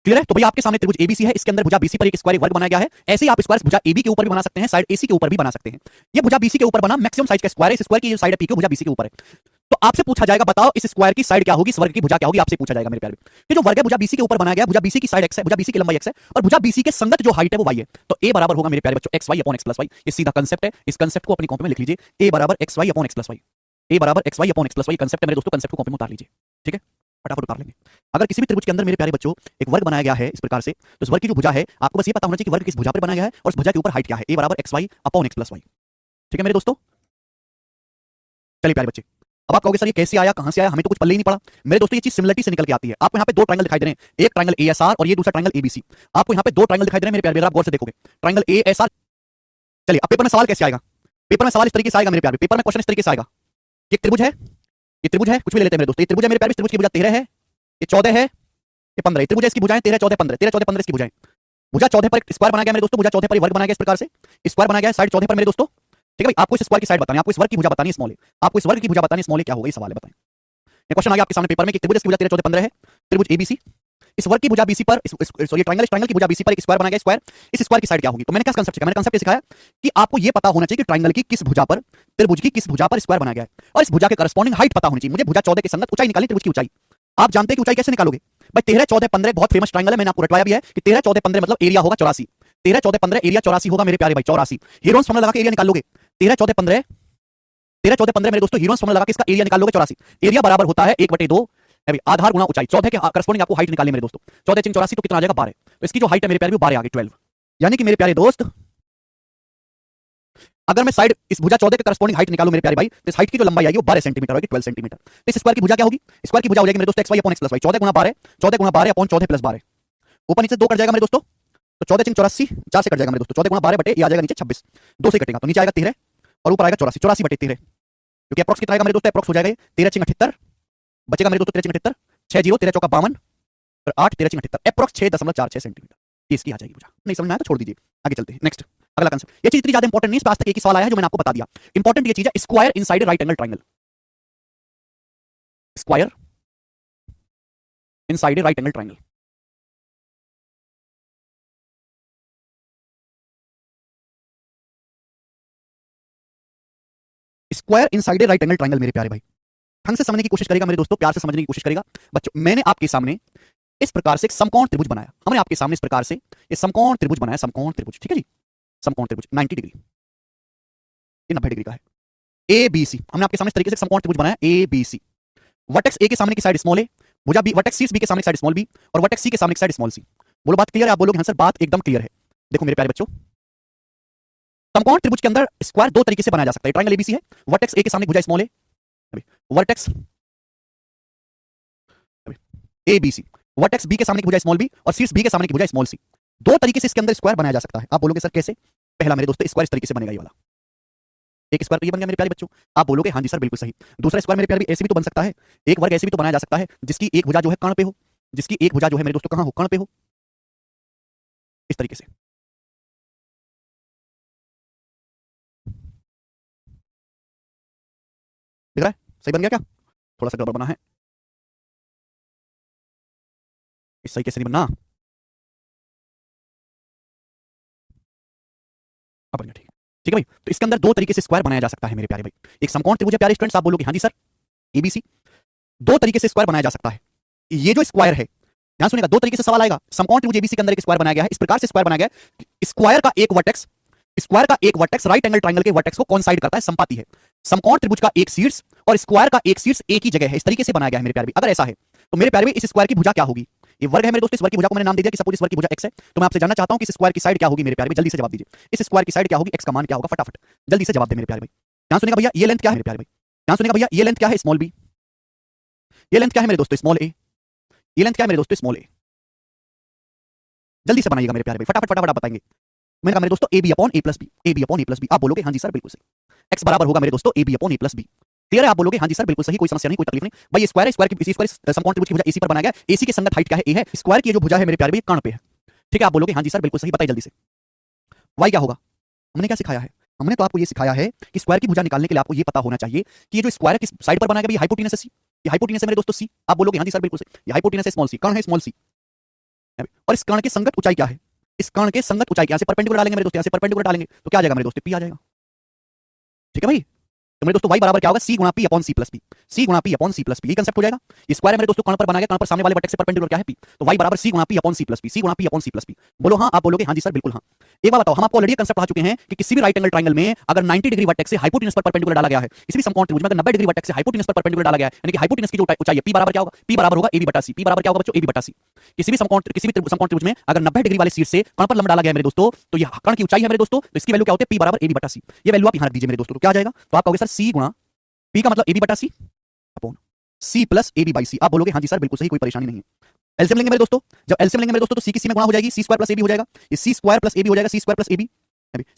क्लियर है, तो भैया आपके सामने त्रिभुज एबीसी है, इसके अंदर भुजा बीसी पर एक स्क्वायर वर्ग बनाया गया है, ऐसे ही आप स्क्वायर भुजा एबी के ऊपर भी बना सकते हैं, साइड एसी के ऊपर भी बना सकते हैं। ये भुजा बीसी के ऊपर बना मैक्सिमम साइज का स्क्वायर है, इस स्क्वायर की जो साइड है पी क्यू भुजा बीसी के ऊपर है, तो आपसे पूछा जाएगा बताओ इस स्क्वायर की साइड क्या होगी, इस वर्ग की भुजा क्या होगी, आपसे पूछा जाएगा मेरे प्यारे। ये जो वर्ग है भुजा बीसी के ऊपर बनाया गया, भुजा बीसी की साइड x है, भुजा बीसी की लंबाई x है, और भुजा बीसी के संगत जो हाइट है वो y है, तो a बराबर होगा मेरे प्यारे बच्चों x y upon x plus y। ये सीधा कांसेप्ट है, इस कांसेप्ट को अपनी कॉपी में लिख लीजिए, a बराबर x y upon x plus y, a बराबर x y upon x plus y concept है मेरे दोस्तों, कांसेप्ट को कॉपी में उतार लीजिए। ठीक है, फटाफट उतार लेंगे। अगर किसी भी त्रिभुज के अंदर मेरे प्यारे बच्चों एक वर्ग बनाया गया है इस प्रकार से, तो इस वर्ग की जो भुजा है आपको बस ये पता होना चाहिए कि वर्ग किस भुजा पर बनाया गया है और उस भुजा के ऊपर हाइट क्या है, a बराबर x y upon x plus y। ठीक है मेरे दोस्तों, चलिए प्यारे बच्चे, अब आप कहोगे सर ये कैसे आया, कहां से आया, हमें तो कुछ पल्ले ही नहीं पड़ा। मेरे दोस्तों ये चीज सिमिलरिटी से निकल के आती है। आपको यहाँ पे दो ट्रायंगल दिखाई दे रहे हैं, एक ट्रायंगल एएसआर और ये दूसरा ट्रायंगल एबीसी। आपको यहाँ पे दो ट्रायंगल दिखाई दे रहे हैं मेरे प्यारे, आप गौर से देखोगे ट्रायंगल एएसआर। चलिए अब पेपर में सवाल कैसे आएगा, पेपर में सवाल इस तरीके से आएगा मेरे प्यारे, पेपर में क्वेश्चन इस तरीके से आएगा, ये त्रिभुज है, ये त्रिभुज है, कुछ भी ले लेते हैं मेरे दोस्तों, ये त्रिभुज है मेरे प्यारे, त्रिभुज की भुजा 13 है, ये 14 है, ये 15, त्रिभुज है इसकी भुजाएं 13 14 15, 13 14 15 इसकी भुजाएं। भुजा 14 पर एक स्क्वायर बनाया गया मेरे दोस्तों, भुजा 14 पर वर्ग बनाया गया इस प्रकार से, स्क्वायर बनाया गया साइड 14 पर मेरे दोस्तों। ठीक है भाई, आपको इस स्क्वायर की साइड बतानी, आपको इस वर्ग की भुजा बतानी है स्मॉल ए, आपको इस वर्ग की भुजा बतानी है स्मॉल ए क्या होगा, ये सवाल है बताएं। ये क्वेश्चन आ गया आपके सामने पेपर में कि त्रिभुज की भुजा 13 14 15 है, त्रिभुज एबीसी, इस वर्ग की भुजा बीसी पर सॉरी ट्रायंगल की भुजा बीसी पर एक स्क्वायर बनाया गया, स्क्वायर, इस स्क्वायर की साइड क्या होगी। तो मैंने क्या कांसेप्ट सिखाया, मैंने कांसेप्ट सिखाया कि आपको ये पता होना चाहिए कि ट्रायंगल की किस भुजा पर, त्रिभुज की किस भुजा पर स्क्वायर बनाया गया है, और इस भुजा के करस्पॉन्डिंग हाइट पता होनी चाहिए। मुझे भुजा 14 के संगत ऊंचाई निकालनी, त्रिभुज की ऊंचाई। आप जानते हैं कि ऊंचाई कैसे निकालोगे भाई, 13 14 15 बहुत फेमस ट्रायंगल है, मैंने आपको रटवाया भी है कि 13 14 15 मतलब एरिया होगा 84, 13 14 15 एरिया 84 होगा मेरे प्यारे भाई, 84 हीरोन्स फॉर्मूला लगा के एरिया निकाल लोगे, 13 14 15 मेरे दोस्तों हीरोन्स फॉर्मूला लगा के इसका एरिया निकाल लोगे 84, एरिया बराबर होता है 1/2 आधार गुणा ऊंचाई। 14 के करस्पॉन्डिंग आपको हाइट निकालनी मेरे दोस्तों, 14 × 84 तो कितना आ जाएगा 12, तो इसकी जो हाइट है मेरे प्यारे 12 आ गई 12। यानी कि मेरे प्यारे दोस्त अगर मैं साइड इस भुजा 14 के करस्पॉन्डिंग हाइट निकालूं मेरे प्यारे भाई, तो इस हाइट की जो लंबाई आएगी वो 12 सेंटीमीटर होगी, 12 सेंटीमीटर। तो इस स्क्वायर की भुजा क्या होगी, स्क्वायर की भुजा हो जाएगी मेरे दोस्तों xy upon x plus y, 14 × 12 upon 14 plus 12, ऊपर नीचे 2 कट जाएगा मेरे दोस्तों, तो 14 × 84 4 से कट जाएगा मेरे दोस्तों, 14 × 12 बटे ये आ जाएगा नीचे 26, 2 से कटेगा तो नीचे आएगा 13 और ऊपर आएगा 84, 84 बटे 13, क्योंकि अप्रॉक्स कितना आएगा मेरे दोस्तों, अप्रॉक्स हो जाएगा 13 × 78 बचेगा मेरे दोस्तों, 13 × 78 6 0 13 × 52 और 8 13 × 78 अप्रॉक्स 6.46 सेंटीमीटर, ये इसकी आ जाएगी भुजा। नहीं समझ में आया तो छोड़ दीजिए, आगे चलते हैं नेक्स्ट अगला कांसेप्ट। ये चीज इतनी ज्यादा इंपॉर्टेंट नहीं है, आज तक एक ही सवाल आया है जो मैंने आपको बता दिया। इंपॉर्टेंट ये चीज है square inside right angle triangle, square inside right angle triangle. Square inside right angle triangle मेरे प्यारे भाई ढंग से समझने की कोशिश करेगा मेरे दोस्तों, प्यार से समझने की कोशिश करेगा बच्चों। मैंने आपके सामने इस प्रकार से एक समकोण त्रिभुज बनाया, हमने आपके सामने इस प्रकार से ये समकोण त्रिभुज बनाया, समकोण त्रिभुज, ठीक है जी। समकोण त्रिभुज 90 डिग्री, ये 90 डिग्री का है। ए बी सी, हमने आपके सामने इस तरीके से समकोण त्रिभुज बनाया ए बी सी। वर्टेक्स ए के सामने की साइड स्मॉल ए, भुजा बी, वर्टेक्स सी बी के सामने की साइड स्मॉल बी, और वर्टेक्स सी के सामने की साइड स्मॉल सी। बोलो बात क्लियर है? आप बोलोगे हाँ सर बात एकदम क्लियर है। देखो मेरे प्यारे बच्चों, समकोण त्रिभुज के अंदर स्क्वायर दो तरीके से बनाया जा सकता है। ट्रायंगल एबीसी है, वर्टेक्स ए के सामने भुजा small A, vertex A B C, vertex B के सामने की भुजा स्मॉल बी और शीर्ष बी के सामने की भुजा स्मॉल सी। दो तरीके से इसके अंदर स्क्वायर बनाया जा सकता है। आप बोलोगे सर कैसे? पहला मेरे दोस्तों स्क्वायर इस तरीके से बनेगा, ये वाला एक स्क्वायर ये बन गया मेरे प्यारे बच्चों। आप बोलोगे हाँ जी सर बिल्कुल सही। दूसरा स्क्वायर मेरे प्यारे भी ऐसे भी तो बन सकता है, एक वर्ग ऐसे भी तो बनाया जा सकता है जिसकी एक भुजा जो है कर्ण पे हो, जिसकी एक भुजा जो है मेरे दोस्तों कहां हो? कर्ण पे हो, इस तरीके से। दिख रहा है? सही बन गया क्या? थोड़ा सा गड़बड़ बना है, इस तरीके से नहीं बनना। अब बन गया, ठीक है। ठीक है भाई, तो इसके अंदर दो तरीके से स्क्वायर बनाया जा सकता है मेरे प्यारे भाई। एक समकोण त्रिभुज है प्यारे स्टूडेंट्स, आप बोलोगे हाँ जी सर एबीसी। दो तरीके से स्क्वायर बनाया जा सकता है। ये जो स्क्वायर है, ध्यान सुनिएगा, दो तरीके से सवाल आएगा। समकोण त्रिभुज एबीसी के अंदर एक स्क्वायर बनाया गया है, इस प्रकार से स्क्वायर बनाया गया है, स्क्वायर का एक वर्टेक्स, स्क्वायर का एक वर्टेक्स राइट एंगल ट्रायंगल के वर्टेक्स को कोइंसाइड करता है, संपाती है। समकोण त्रिभुज का एक शीर्ष और स्क्वायर का एक शीर्ष एक ही जगह है, इस तरीके से बनाया गया है मेरे प्यारे भाई। अगर ऐसा है तो मेरे प्यारे भाई इस स्क्वायर की भुजा क्या होगी? ये वर्ग है मेरे दोस्तों, इस वर्ग की भुजा को मैंने नाम दे दिया कि सपोज इस वर्ग की भुजा x है। तो मैं आपसे जानना चाहता हूं कि इस स्क्वायर की साइड क्या होगी मेरे प्यारे भाई, जल्दी से जवाब दीजिए। इस स्क्वायर की साइड क्या होगी, x का मान क्या होगा? फटाफट जल्दी से जवाब दे मेरे प्यारे भाई। ध्यान सुनिएगा भैया, ये लेंथ क्या है मेरे प्यारे भाई? ध्यान सुनिएगा भैया, ये लेंथ क्या है? Small B. ये लेंथ क्या है मेरे दोस्तों? स्मॉल ए। ये लेंथ क्या है मेरे दोस्तों? स्मॉल ए। जल्दी से बनाइएगा मेरे प्यारे भाई, फटाफट फटाफट आप बताएंगे। मैंने कहा मेरे दोस्तों A B upon A plus B, A B upon A plus B. आप बोलोगे हाँ जी सर बिल्कुल सही। एक्स बराबर होगा मेरे दोस्तों A B upon A plus B. Clear है? आप बोलोगे हाँ जी सर बिल्कुल सही, कोई समस्या नहीं, कोई तकलीफ नहीं भाई। ये स्क्वायर है, स्क्वायर की इसी स्क्वायर समकोण त्रिभुज की भुजा एसी पर बनाया गया, एसी की संगत हाइट क्या है? ए है। स्क्वायर की जो भुजा है मेरे प्यारे भाई कर्ण पे है। ठीक है, आप बोलोगे हाँ जी सर बिल्कुल सही, बताइए जल्दी से वाई क्या होगा? हमने क्या सिखाया है? हमने तो आपको ये सिखाया है कि स्क्वायर की भुजा निकालने के लिए आपको ये पता होना चाहिए कि ये जो स्क्वायर किस साइड पर बनाया गया, ये हाइपोटेनस है सी, ये हाइपोटेनस है मेरे दोस्तों सी। आप बोलोगे हाँ जी सर बिल्कुल सही, ये हाइपोटेनस है स्मॉल सी, कर्ण है स्मॉल सी। और इस कर्ण की संगत ऊंचाई क्या है? इस कर्ण के संगत ऊंचाई, यहां से परपेंडिकुलर डालेंगे मेरे दोस्तों, यहां से परपेंडिकुलर डालेंगे तो क्या आ जाएगा मेरे दोस्तों? पी आ जाएगा। ठीक है भाई, तो मेरे दोस्तों y बराबर क्या होगा? c गुणा p upon c plus p, c गुणा p upon c plus p, ये कांसेप्ट हो जाएगा। ये स्क्वायर है मेरे दोस्तों, कर्ण पर बनाया गया, कर्ण पर सामने वाले वर्टेक्स से परपेंडिकुलर क्या है? p। तो y बराबर c गुणा p upon c plus p, c गुणा p upon c plus p। बोलो हाँ, आप बोलोगे हाँ जी सर बिल्कुल हाँ। एक बात बताओ, हम आपको ऑलरेडी कांसेप्ट पढ़ा चुके हैं कि किसी भी राइट एंगल ट्रायंगल में अगर 90 डिग्री वर्टेक्स से हाइपोटेनस पर परपेंडिकुलर डाला गया है, किसी भी समकोण त्रिभुज में अगर 90 डिग्री वर्टेक्स से हाइपोटेनस पर परपेंडिकुलर डाला गया है, यानी कि हाइपोटेनस की जो ऊंचाई है p बराबर क्या होगा? p बराबर होगा ab बटा c। p बराबर क्या होगा बच्चों? ab बटा c। किसी भी समकोण त्रिभुज में अगर 90 डिग्री वाले शीर्ष से कर्ण पर लंब डाला गया है मेरे दोस्तों, तो ये कर्ण की ऊंचाई है मेरे दोस्तों, तो इसकी वैल्यू क्या होती है? p बराबर ab बटा c। ये वैल्यू आप यहां रख दीजिए मेरे दोस्तों, तो क्या आ जाएगा? तो आप कहोगे सर c गुणा p का मतलब ab बटा c upon c plus ab by c। आप बोलोगे हाँ जी सर बिल्कुल सही, कोई परेशानी नहीं है। एलसीएम लेंगे मेरे दोस्तों, जब एलसीएम लेंगे मेरे दोस्तों तो c किसी में गुणा हो जाएगी, c स्क्वायर प्लस ab हो जाएगा, ये c स्क्वायर प्लस ab हो जाएगा, c square plus ab,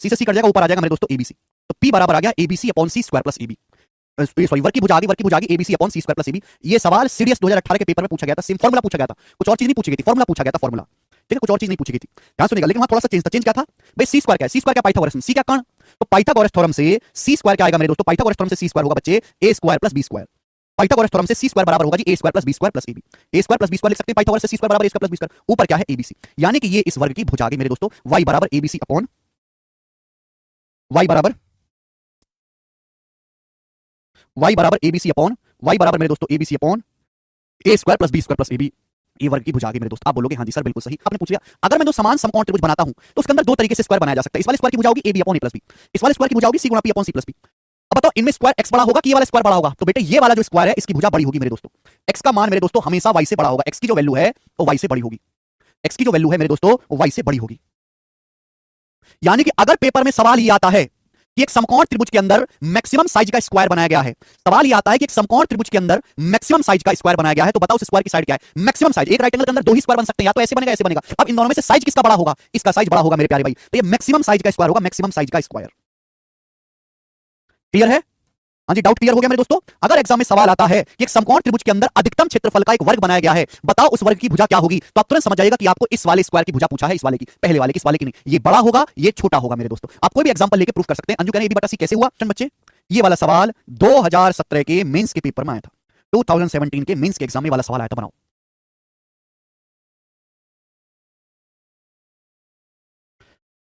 c से c कट जाएगा, ऊपर आ जाएगा मेरे दोस्तों abc। तो p बराबर आ गया abc upon c square plus ab। Sorry, वर्ग की भुजा आ गई abc upon c square plus ab। ये सवाल सीडीएस 2018 के पेपर में पूछा गया था, सेम फार्मूला पूछा गया था, कुछ और चीज नहीं पूछी गई थी, फार्मूला पूछा गया था, फार्मूला। ठीक है, कुछ और चीज नहीं पूछी गई थी, ध्यान सुनिएगा। लेकिन वहां थोड़ा सा चेंज था। चेंज क्या था भाई? c स्क्वायर क्या है? c स्क्वायर क्या? पाइथागोरस में c क्या? कर्ण। तो पाइथागोरस थ्योरम से c स्क्वायर क्या आएगा मेरे दोस्तों? पाइथागोरस थ्योरम से c स्क्वायर होगा बच्चे a square plus b square. Pythagoras theorem से c स्क्वायर बराबर होगा जी a square plus b square plus ab। a square plus b square लिख सकते हैं, पाइथागोरस से c स्क्वायर बराबर a square plus b square, ऊपर क्या है? abc। यानी कि ये इस वर्ग की भुजा आ गई मेरे दोस्तों, y बराबर abc अपॉन y बराबर y बराबर मेरे दोस्तों abc upon a square plus b square plus ab। ये वर्ग की भुजा आ गई मेरे दोस्त। आप बोलोगे हाँ जी सर बिल्कुल सही। आपने पूछ लिया अगर मैं दो समान समकोण त्रिभुज बनाता हूं तो उसके अंदर दो तरीके से स्क्वायर बनाया जा सकता है। इस वाले स्क्वायर की भुजा होगी a b upon a plus b, इस वाले स्क्वायर की भुजा होगी c गुणा p upon c plus b। अब बताओ इनमें स्क्वायर x बड़ा होगा कि ये वाला स्क्वायर बड़ा होगा? तो बेटे ये वाला जो स्क्वायर है इसकी भुजा बड़ी होगी मेरे दोस्तों। x का मान मेरे दोस्तों हमेशा y से बड़ा होगा, x की जो वैल्यू है वो y से बड़ी होगी, x की जो वैल्यू है मेरे दोस्तों वो y से बड़ी होगी। यानी कि अगर पेपर में सवाल ये आता है कि एक समकोण त्रिभुज के अंदर मैक्सिमम साइज का स्क्वायर बनाया गया है, सवाल ये आता है कि एक समकोण त्रिभुज के अंदर मैक्सिमम साइज का स्क्वायर बनाया गया है, तो बताओ उस स्क्वायर की साइड क्या है? Maximum size. एक राइट एंगल के अंदर दो ही स्क्वायर बन सकते हैं, या तो ऐसे बनेगा ऐसे बनेगा। अब इन दोनों में से साइज किसका बड़ा होगा? इसका साइज बड़ा होगा मेरे प्यारे भाई, तो ये मैक्सिमम साइज का स्क्वायर होगा, मैक्सिमम साइज का स्क्वायर। क्लियर है? हाँ जी, डाउट क्लियर हो गया मेरे दोस्तों। अगर एग्जाम में सवाल आता है कि एक समकोण त्रिभुज के अंदर अधिकतम क्षेत्रफल का एक वर्ग बनाया गया है, बताओ उस वर्ग की भुजा क्या होगी, तो आप तुरंत समझ जाएगा कि आपको इस वाले स्क्वायर की भुजा पूछा है, इस वाले की, पहले वाले की, इस वाले की नहीं। ये बड़ा होगा, ये छोटा होगा मेरे दोस्तों। आप कोई भी एग्जांपल लेके प्रूफ कर सकते हैं। अंजू कह रहे हैं बटा सी कैसे हुआ? बच्चे ये वाला सवाल 2017 के मेंस के पेपर में आया था, 2017 के मेंस के एग्जाम में वाला सवाल आया था। बनाओ।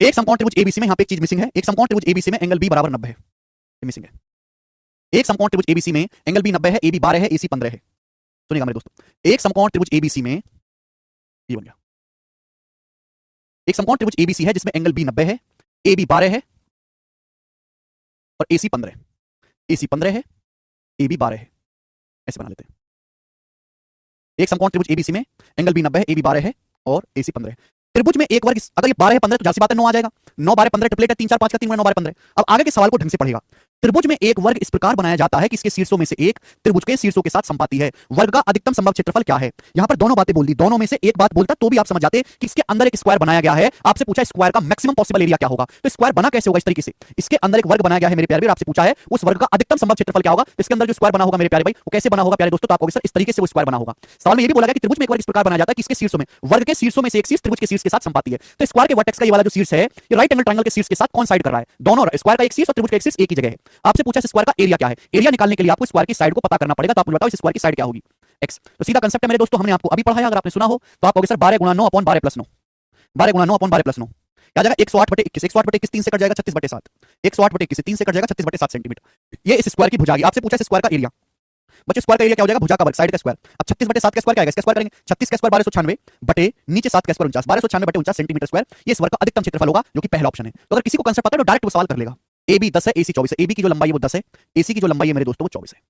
एक समकोण त्रिभुज एबीसी में, यहां पे एक चीज मिसिंग है, एक समकोण त्रिभुज एबीसी में एंगल बी बराबर 90 है, ये मिसिंग है। एक समकोण त्रिभुज एबीसी में एंगल बी 90 है, ए बी 12 है, AC 15 है। सुनिएगा मेरे दोस्तों, एक समकोण त्रिभुज एबीसी में ये बन गया, एक समकोण त्रिभुज एबीसी है जिसमें एंगल बी 90 है, ए बी 12 है और AC 15, AC 15 है, ए बी 12 है, ऐसे बना लेते हैं। एक समकोण त्रिभुज एबीसी में एंगल बी 90 है, ए बी 12 है और AC 15 है। त्रिभुज में एक वर्ग अगर ये 12 है 15 तो जाहिर सी बात है 9 आ जाएगा। 9 12 15 ट्रिपलेट है, 3 4 5 का 3 9 12 15। अब आगे के सवाल को ढंग से पढ़ेगा। त्रिभुज में एक वर्ग इस प्रकार बनाया जाता है कि इसके शीर्षों में से एक त्रिभुज के शीर्षों के साथ संपाती है। वर्ग का अधिकतम संभव क्षेत्रफल क्या है? यहां पर दोनों बातें बोल दी, दोनों में से एक बात बोलता तो भी आप समझ जाते कि इसके अंदर एक स्क्वायर बनाया गया है। आपसे पूछा स्क्वायर का मैक्सिमम पॉसिबल एरिया क्या होगा, तो स्क्वायर बना कैसे होगा? इस तरीके से इसके अंदर एक वर्ग बनाया गया है मेरे प्यारे भाई, आपसे पूछा है उस वर्ग का अधिकतम संभव क्षेत्रफल क्या होगा, तो इसके अंदर जो स्क्वायर बना होगा मेरे प्यारे भाई वो कैसे बना होगा प्यारे दोस्तों? तो आपको सर इस तरीके से वो स्क्वायर बना होगा। सवाल में ये भी बोला गया कि त्रिभुज में एक वर्ग इस प्रकार बनाया जाता है कि इसके शीर्षों में वर्ग के शीर्षों में से एक शीर्ष त्रिभुज के शीर्ष के साथ संपाती है। तो स्क्वायर के वर्टेक्स का ये वाला जो शीर्ष है ये राइट एंगल ट्रायंगल के शीर्ष के साथ कौन साइड कर रहा है? दोनों स्क्वायर का एक शीर्ष और त्रिभुज का एक शीर्ष एक ही जगह है। आपसे पूछा स्क्वायर का एरिया क्या है? एरिया निकालने के लिए आपको स्क्वायर की साइड को पता करना पड़ेगा। तो आप मुझे बताओ इस स्क्वायर की साइड क्या होगी? x। तो सीधा कांसेप्ट है मेरे दोस्तों, हमने आपको अभी पढ़ाया, अगर आपने सुना हो तो आप कहोगे सर 12 गुणा 9 अपॉन 12 प्लस 9, 12 गुणा 9 अपॉन 12 प्लस 9 क्या आ जाएगा? 108/21, 108/21 3 से कट जाएगा 36/7, 108/21 3 से कट जाएगा 36/7 सेंटीमीटर। ये इस स्क्वायर की भुजा। आपसे पूछा स्क्वायर का एरिया, बच्चे स्क्वायर का एरिया क्या हो जाएगा? भुजा का वर्ग, साइड का स्क्वायर। अब 36/7 का स्क्वायर क्या आएगा? इसका स्क्वायर करेंगे, 36 का स्क्वायर 1296 बटे नीचे 7 का स्क्वायर 49, 1296/49 सेंटीमीटर स्क्वायर। ये इस वर्ग का अधिकतम क्षेत्रफल होगा जो कि पहला ऑप्शन है। तो अगर किसी को कांसेप्ट पता है तो डायरेक्ट वो सवाल कर लेगा। ए बी 10 है, AC 24 है, ए बी की जो लंबाई है वो 10 है, AC की जो लंबाई है मेरे दोस्तों वो 24 है,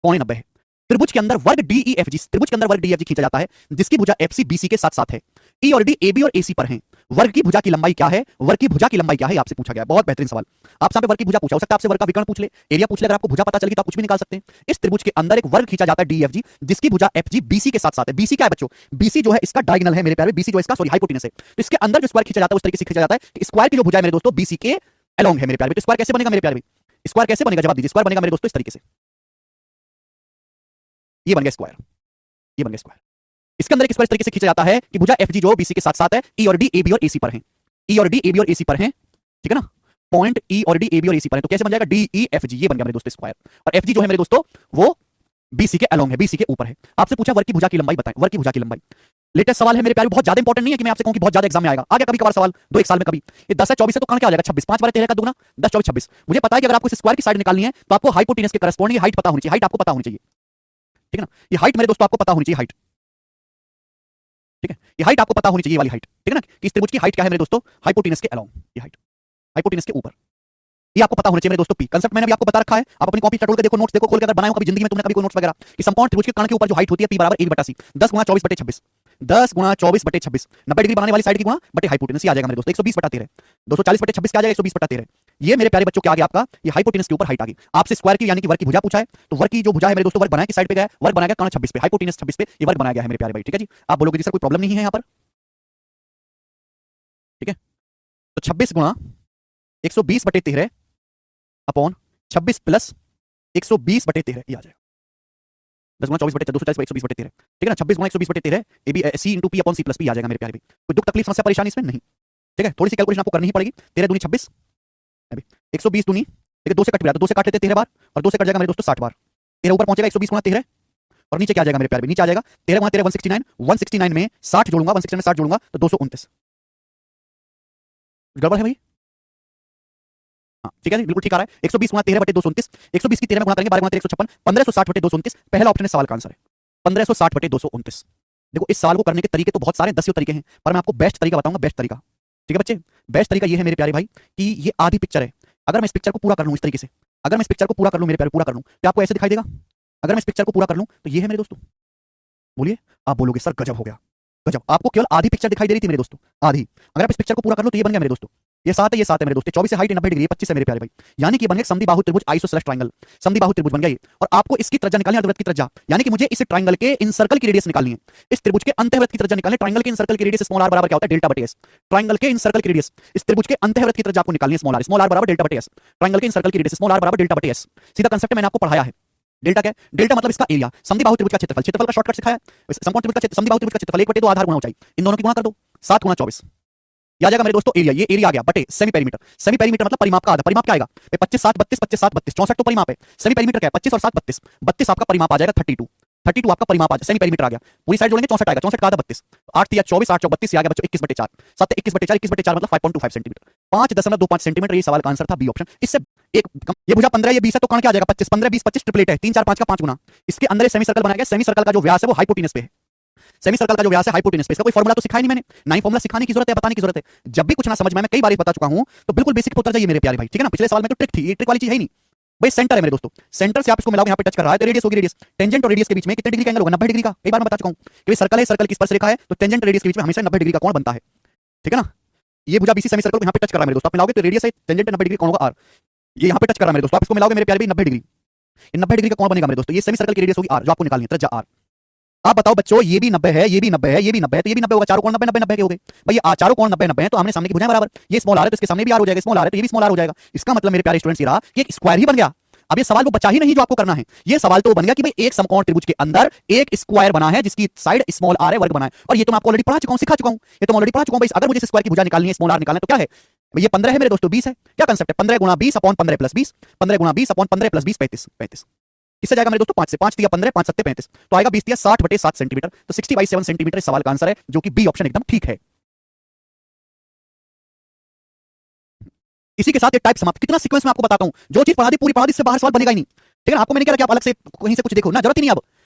पौने 90 है। त्रिभुज के अंदर वर्ग DEFG, त्रिभुज के अंदर वर्ग DEFG खींचा जाता है जिसकी भुजा FC BC के साथ साथ है, E और D AB और AC पर हैं। वर्ग की भुजा की लंबाई क्या है? वर्ग की भुजा की लंबाई क्या है आपसे पूछा गया। बहुत बेहतरीन सवाल। आपसे यहाँ पे वर्ग की भुजा पूछा, हो सकता है आपसे वर्ग का विकर्ण पूछ ले, एरिया पूछ ले। अगर आपको भुजा पता चल गई तो आप कुछ भी निकाल सकते हैं। इस त्रिभुज के अंदर एक वर्ग खींचा जाता है DEFG जिसकी भुजा FG BC के साथ साथ है। BC क्या है बच्चों? BC जो है इसका डायगोनल है मेरे प्यारे, BC जो है इसका सॉरी हाइपोटेनस है। तो इसके अंदर जो स्क्वायर खींचा जाता है उस तरीके से खींचा जाता है कि स्क्वायर की जो भुजा है मेरे दोस्तों BC के अलोंग है मेरे प्यारे। तो स्क्वायर कैसे बनेगा मेरे प्यारे? स्क्वायर कैसे बनेगा? जवाब दीजिए। स्क्वायर बनेगा मेरे दोस्तों इस तरीके से, ये बन गया स्क्वायर, ये बन गया स्क्वायर। इसके अंदर एक स्क्वायर इस तरीके से खींचा जाता है कि भुजा FG जो BC के साथ साथ है, E और D AB और AC पर हैं, E और D AB और AC पर हैं, ठीक है ना? पॉइंट E और D AB और AC पर हैं, तो कैसे बन जाएगा? DEFG, ये बन गया मेरे दोस्तों स्क्वायर। और FG जो है मेरे दोस्तों वो BC के अलोंग है, BC के ऊपर है। आपसे पूछा वर्ग की भुजा की लंबाई बताएं, वर्ग की भुजा की लंबाई। लेटेस्ट सवाल है मेरे प्यारे, बहुत ज्यादा इंपॉर्टेंट नहीं है कि मैं आपसे कहूं कि बहुत ज्यादा एग्जाम में आएगा। आ गया कभी कभार सवाल 2 एक साल में कभी। ये 10 है 24 है तो कहां क्या आ जाएगा? 26, 5 बार 13 का दुगना 10 24 26। मुझे पता है कि अगर आपको इस स्क्वायर की साइड निकालनी है तो आपको हाइपोटेनस के करस्पॉन्डिंग हाइट पता होनी चाहिए, हाइट आपको पता होनी चाहिए, ठीक है ना? ये हाइट मेरे दोस्तों आपको पता होनी चाहिए, हाइट, ठीक है? ये हाइट आपको पता होनी चाहिए, ये वाली हाइट, ठीक है ना? कि इस त्रिभुज की हाइट क्या है मेरे दोस्तों? हाइपोटेनस के अलोंग, ये हाइट हाइपोटेनस के ऊपर, ये आपको पता होना चाहिए मेरे दोस्तों। P कंसेप्ट मैंने भी आपको बता रखा है, आप अपनी कॉपी टटोल के देखो, नोट्स देखो, खोल के अगर बनाए हो कभी जिंदगी में तुमने कभी कोई नोट्स वगैरह कि समकोण त्रिभुज के कर्ण के ऊपर जो हाइट होती है P बराबर 1/c 10 गुणा 24/26, 10 गुणा 24/26, 90 डिग्री बनाने वाली साइड की गुणा बटे हाइपोटेनस, ये आ जाएगा मेरे दोस्तों 120/13, 240/26 क्या आ जाएगा? 120/13। ये मेरे प्यारे बच्चों क्या आ गया आपका? ये हाइपोटेनस के ऊपर हाइट आ गई। आपसे स्क्वायर की यानी कि वर्ग की भुजा पूछा है, तो वर्ग की जो भुजा है मेरे दोस्तों वर्ग बनाया किस साइड पे गया है? वर्ग बनाया गया कर्ण 26 पे, हाइपोटेनस 26 पे ये वर्ग बनाया गया है मेरे प्यारे भाई, ठीक है जी? आप बोलोगे जी सर कोई प्रॉब्लम नहीं है यहाँ पर, ठीक है? तो 26 गुणा 120/13 अपॉन 26 प्लस 120/13 ये आ जाएगा 10 गुणा 24/13 240/120/13, ठीक है ना? 26 गुणा 120/13 A B C into P upon C plus P आ जाएगा मेरे प्यारे भाई। कोई दुख तकलीफ समस्या परेशानी इसमें नहीं, ठीक है? थोड़ी सी कैलकुलेशन आपको करनी ही पड़ेगी। 13 दूनी 26, 120 दूनी, देखिए 2 से कट भी रहा तो 2 से काट लेते 13 बार और 2 से कट जाएगा मेरे दोस्तों 60 बार। 13 ऊपर पहुंचेगा 120 गुणा 13 और नीचे क्या आ जाएगा मेरे प्यारे भाई? नीचे आ जाएगा 13 गुणा 13 169, 169 में 60 जोड़ूंगा, 169 में 60 जोड़ूंगा तो 229। गड़बड़ है भाई? हाँ ठीक है, बिल्कुल ठीक आ रहा है। 120 गुणा 13 बटे 229, 120 की 13 में गुणा करेंगे 12 गुणा 156, 1560 बटे 229 पहला ऑप्शन है सवाल का आंसर है 1560 बटे 229। देखो इस सवाल को करने के तरीके तो बहुत सारे 10 तरीके हैं, पर मैं आपको बेस्ट तरीका बताऊंगा, बेस्ट तरीका, ठीक है बच्चे? बेस्ट तरीका ये है मेरे प्यारे भाई कि ये आधी पिक्चर है। अगर मैं इस पिक्चर को पूरा कर लूं इस तरीके से, अगर मैं इस पिक्चर को पूरा कर लूं मेरे प्यारे, पूरा कर लूं तो आपको ऐसे दिखाई देगा। अगर मैं इस पिक्चर को पूरा कर लूं तो ये है मेरे दोस्तों, बोलिए, आप बोलोगे सर गजब हो गया, गजब। आपको केवल आधी पिक्चर दिखाई दे रही थी मेरे दोस्तों, आधी। अगर आप इस पिक्चर को पूरा कर लो तो ये बन गया मेरे दोस्तों, ये 7 है, ये 7 है मेरे दोस्तों, 24 से हाइट 90 डिग्री, 25 है मेरे प्यारे भाई। यानी कि ये बन गया समद्विबाहु त्रिभुज आइसोसेलेस ट्रायंगल, समद्विबाहु त्रिभुज बन गया ये। और आपको इसकी त्रिज्या निकालनी है, अर्धवृत्त की त्रिज्या, यानी कि मुझे इस ट्रायंगल के इन सर्कल की रेडियस निकालनी है, इस त्रिभुज के अंतःवृत्त की त्रिज्या निकालनी है। ट्रायंगल के इन सर्कल की रेडियस स्मॉल r बराबर क्या होता है? डेल्टा बटे s। ट्रायंगल के इन सर्कल की रेडियस, इस त्रिभुज के अंतःवृत्त की त्रिज्या आपको निकालनी है स्मॉल r बराबर डेल्टा बटे s। ट्रायंगल के इन सर्कल की रेडियस स्मॉल r बराबर डेल्टा बटे s। सीधा कांसेप्ट मैंने आपको पढ़ाया है। डेल्टा क्या है? डेल्टा मतलब इसका एरिया, समद्विबाहु त्रिभुज का क्षेत्रफल, क्षेत्रफल का शॉर्टकट सिखाया है। समकोण त्रिभुज का समद्विबाहु त्रिभुज का क्षेत्रफल 1/2 आधार गुणा ऊंचाई, इन दोनों की गुणा कर दो 7 गुणा 24, ये आ जाएगा मेरे दोस्तों एरिया। ये एरिया आ गया बटे सेमी पेरीमीटर। सेमी पेरीमीटर मतलब परिमाप का आधा। परिमाप क्या आएगा? 25 7 32 25 7 32 64 तो परिमाप है। सेमी पेरीमीटर क्या है? 25 और 7 32, 32 आपका परिमाप आ जाएगा 32, 32 आपका परिमाप आ जाएगा, सेमी पेरीमीटर आ गया। पूरी साइड जोड़ेंगे 64 आएगा, 64 का आधा 32, 8 3 24 8 32 आ गया बच्चों 21/4, 7 21/4, 21/4 मतलब 5.25 सेंटीमीटर, 5.25 सेंटीमीटर। ये सवाल का आंसर था बी ऑप्शन। इससे एक ये भुजा 15 ये 20 है तो कर्ण क्या आ जाएगा? 25 15 20 25 ट्रिपलेट है, 3 4 5 का 5 गुना। इसके अंदर सेमी सर्कल बनाया गया, सेमी सर्कल का जो व्यास है वो हाइपोटेनस पे है, सेमी सर्कल का जो व्यास है हाइपोटेनस पे, इसका कोई फॉर्मूला तो सिखाया नहीं मैंने, ना ही फॉर्मूला सिखाने की जरूरत है, बताने की जरूरत है। जब भी कुछ ना समझ में, मैं कई बार बता चुका हूं, तो बिल्कुल बेसिक पे उतर जाइए मेरे प्यारे भाई, ठीक है ना। पिछले सवाल में तो ट्रिक थी, ये ट्रिक वाली चीज है ही नहीं भाई। सेंटर है मेरे दोस्तों, सेंटर से आप इसको मिलाओगे, यहाँ पे टच कर रहा है तो रेडियस होगी, रेडियस टेंजेंट और रेडियस के बीच में कितने डिग्री का एंगल होगा, 90 डिग्री का। कई बार मैं बता चुका हूं कि सर्कल है, सर्कल की स्पर्श रेखा है, तो टेंजेंट रेडियस के बीच में हमेशा 90 डिग्री का कोण बनता है, ठीक है ना। ये भुजा बीसी सेमी सर्कल को यहाँ पे टच कर रहा है मेरे दोस्तों, आप मिलाओगे तो रेडियस है, टेंजेंट 90 डिग्री, कोण होगा आर। ये यहाँ पे टच कर रहा है मेरे दोस्तों, आप इसको मिलाओगे मेरे प्यारे भाई 90 डिग्री, ये 90 डिग्री का कोण बनेगा मेरे दोस्तों। ये सेमी सर्कल की रेडियस होगी आर, जो आपको निकालनी है, त्रिज्या आर। आप बताओ बच्चों, ये भी 90 है, ये भी 90 है, ये भी 90 है, तो ये भी 90 होगा, चारों कोण 90 90 90 के हो गए भाई। ये चारों कोण 90 90 है, तो हमने सामने की भुजाएं बराबर, ये स्मॉल आर है तो इसके सामने भी आर हो जाएगा, स्मॉल आर है तो ये भी स्मॉल आर हो जाएगा। इसका मतलब मेरे प्यारे स्टूडेंट्स ये रहा कि एक स्क्वायर ही बन गया। अब ये सवाल वो बचा ही नहीं जो आपको करना है, ये सवाल तो बन गया कि भाई एक समकोण त्रिभुज के अंदर एक स्क्वायर बना है जिसकी साइड स्मॉल आर है, वर्ग बना है। और ये तो मैं आपको ऑलरेडी पढ़ा चुका हूं, सिखा चुका हूं, ये तो ऑलरेडी पढ़ा चुका हूं भाई। अगर मुझे स्क्वायर की भुजा निकालनी है, स्मॉल आर निकालना है, तो क्या है ये 15 है मेरे दोस्तों, 20 है। क्या कंसेप्ट है, 15 गुणा 20 अपॉन 15 प्लस 20, 15 गुणा 20 अपॉन 15 प्लस 20, 35 35। किससे जाएगा मेरे दोस्तों, 5 से, 5 दिया 15, 5 7 35, तो आएगा 20 दिया 60/7 सेंटीमीटर, तो 60/7 सेंटीमीटर इस सवाल का आंसर है, जो कि बी ऑप्शन एकदम ठीक है। इसी के साथ ये टाइप समाप्त। कितना सीक्वेंस में आपको बताता हूं, जो चीज पढ़ा दी पूरी पढ़ा दी, इससे बाहर सवाल बनेगा ही नहीं, ठीक है ना। आपको मैंने क्या रखा, आप अलग से कहीं से कुछ देखो ना, जरूरत ही नहीं। अब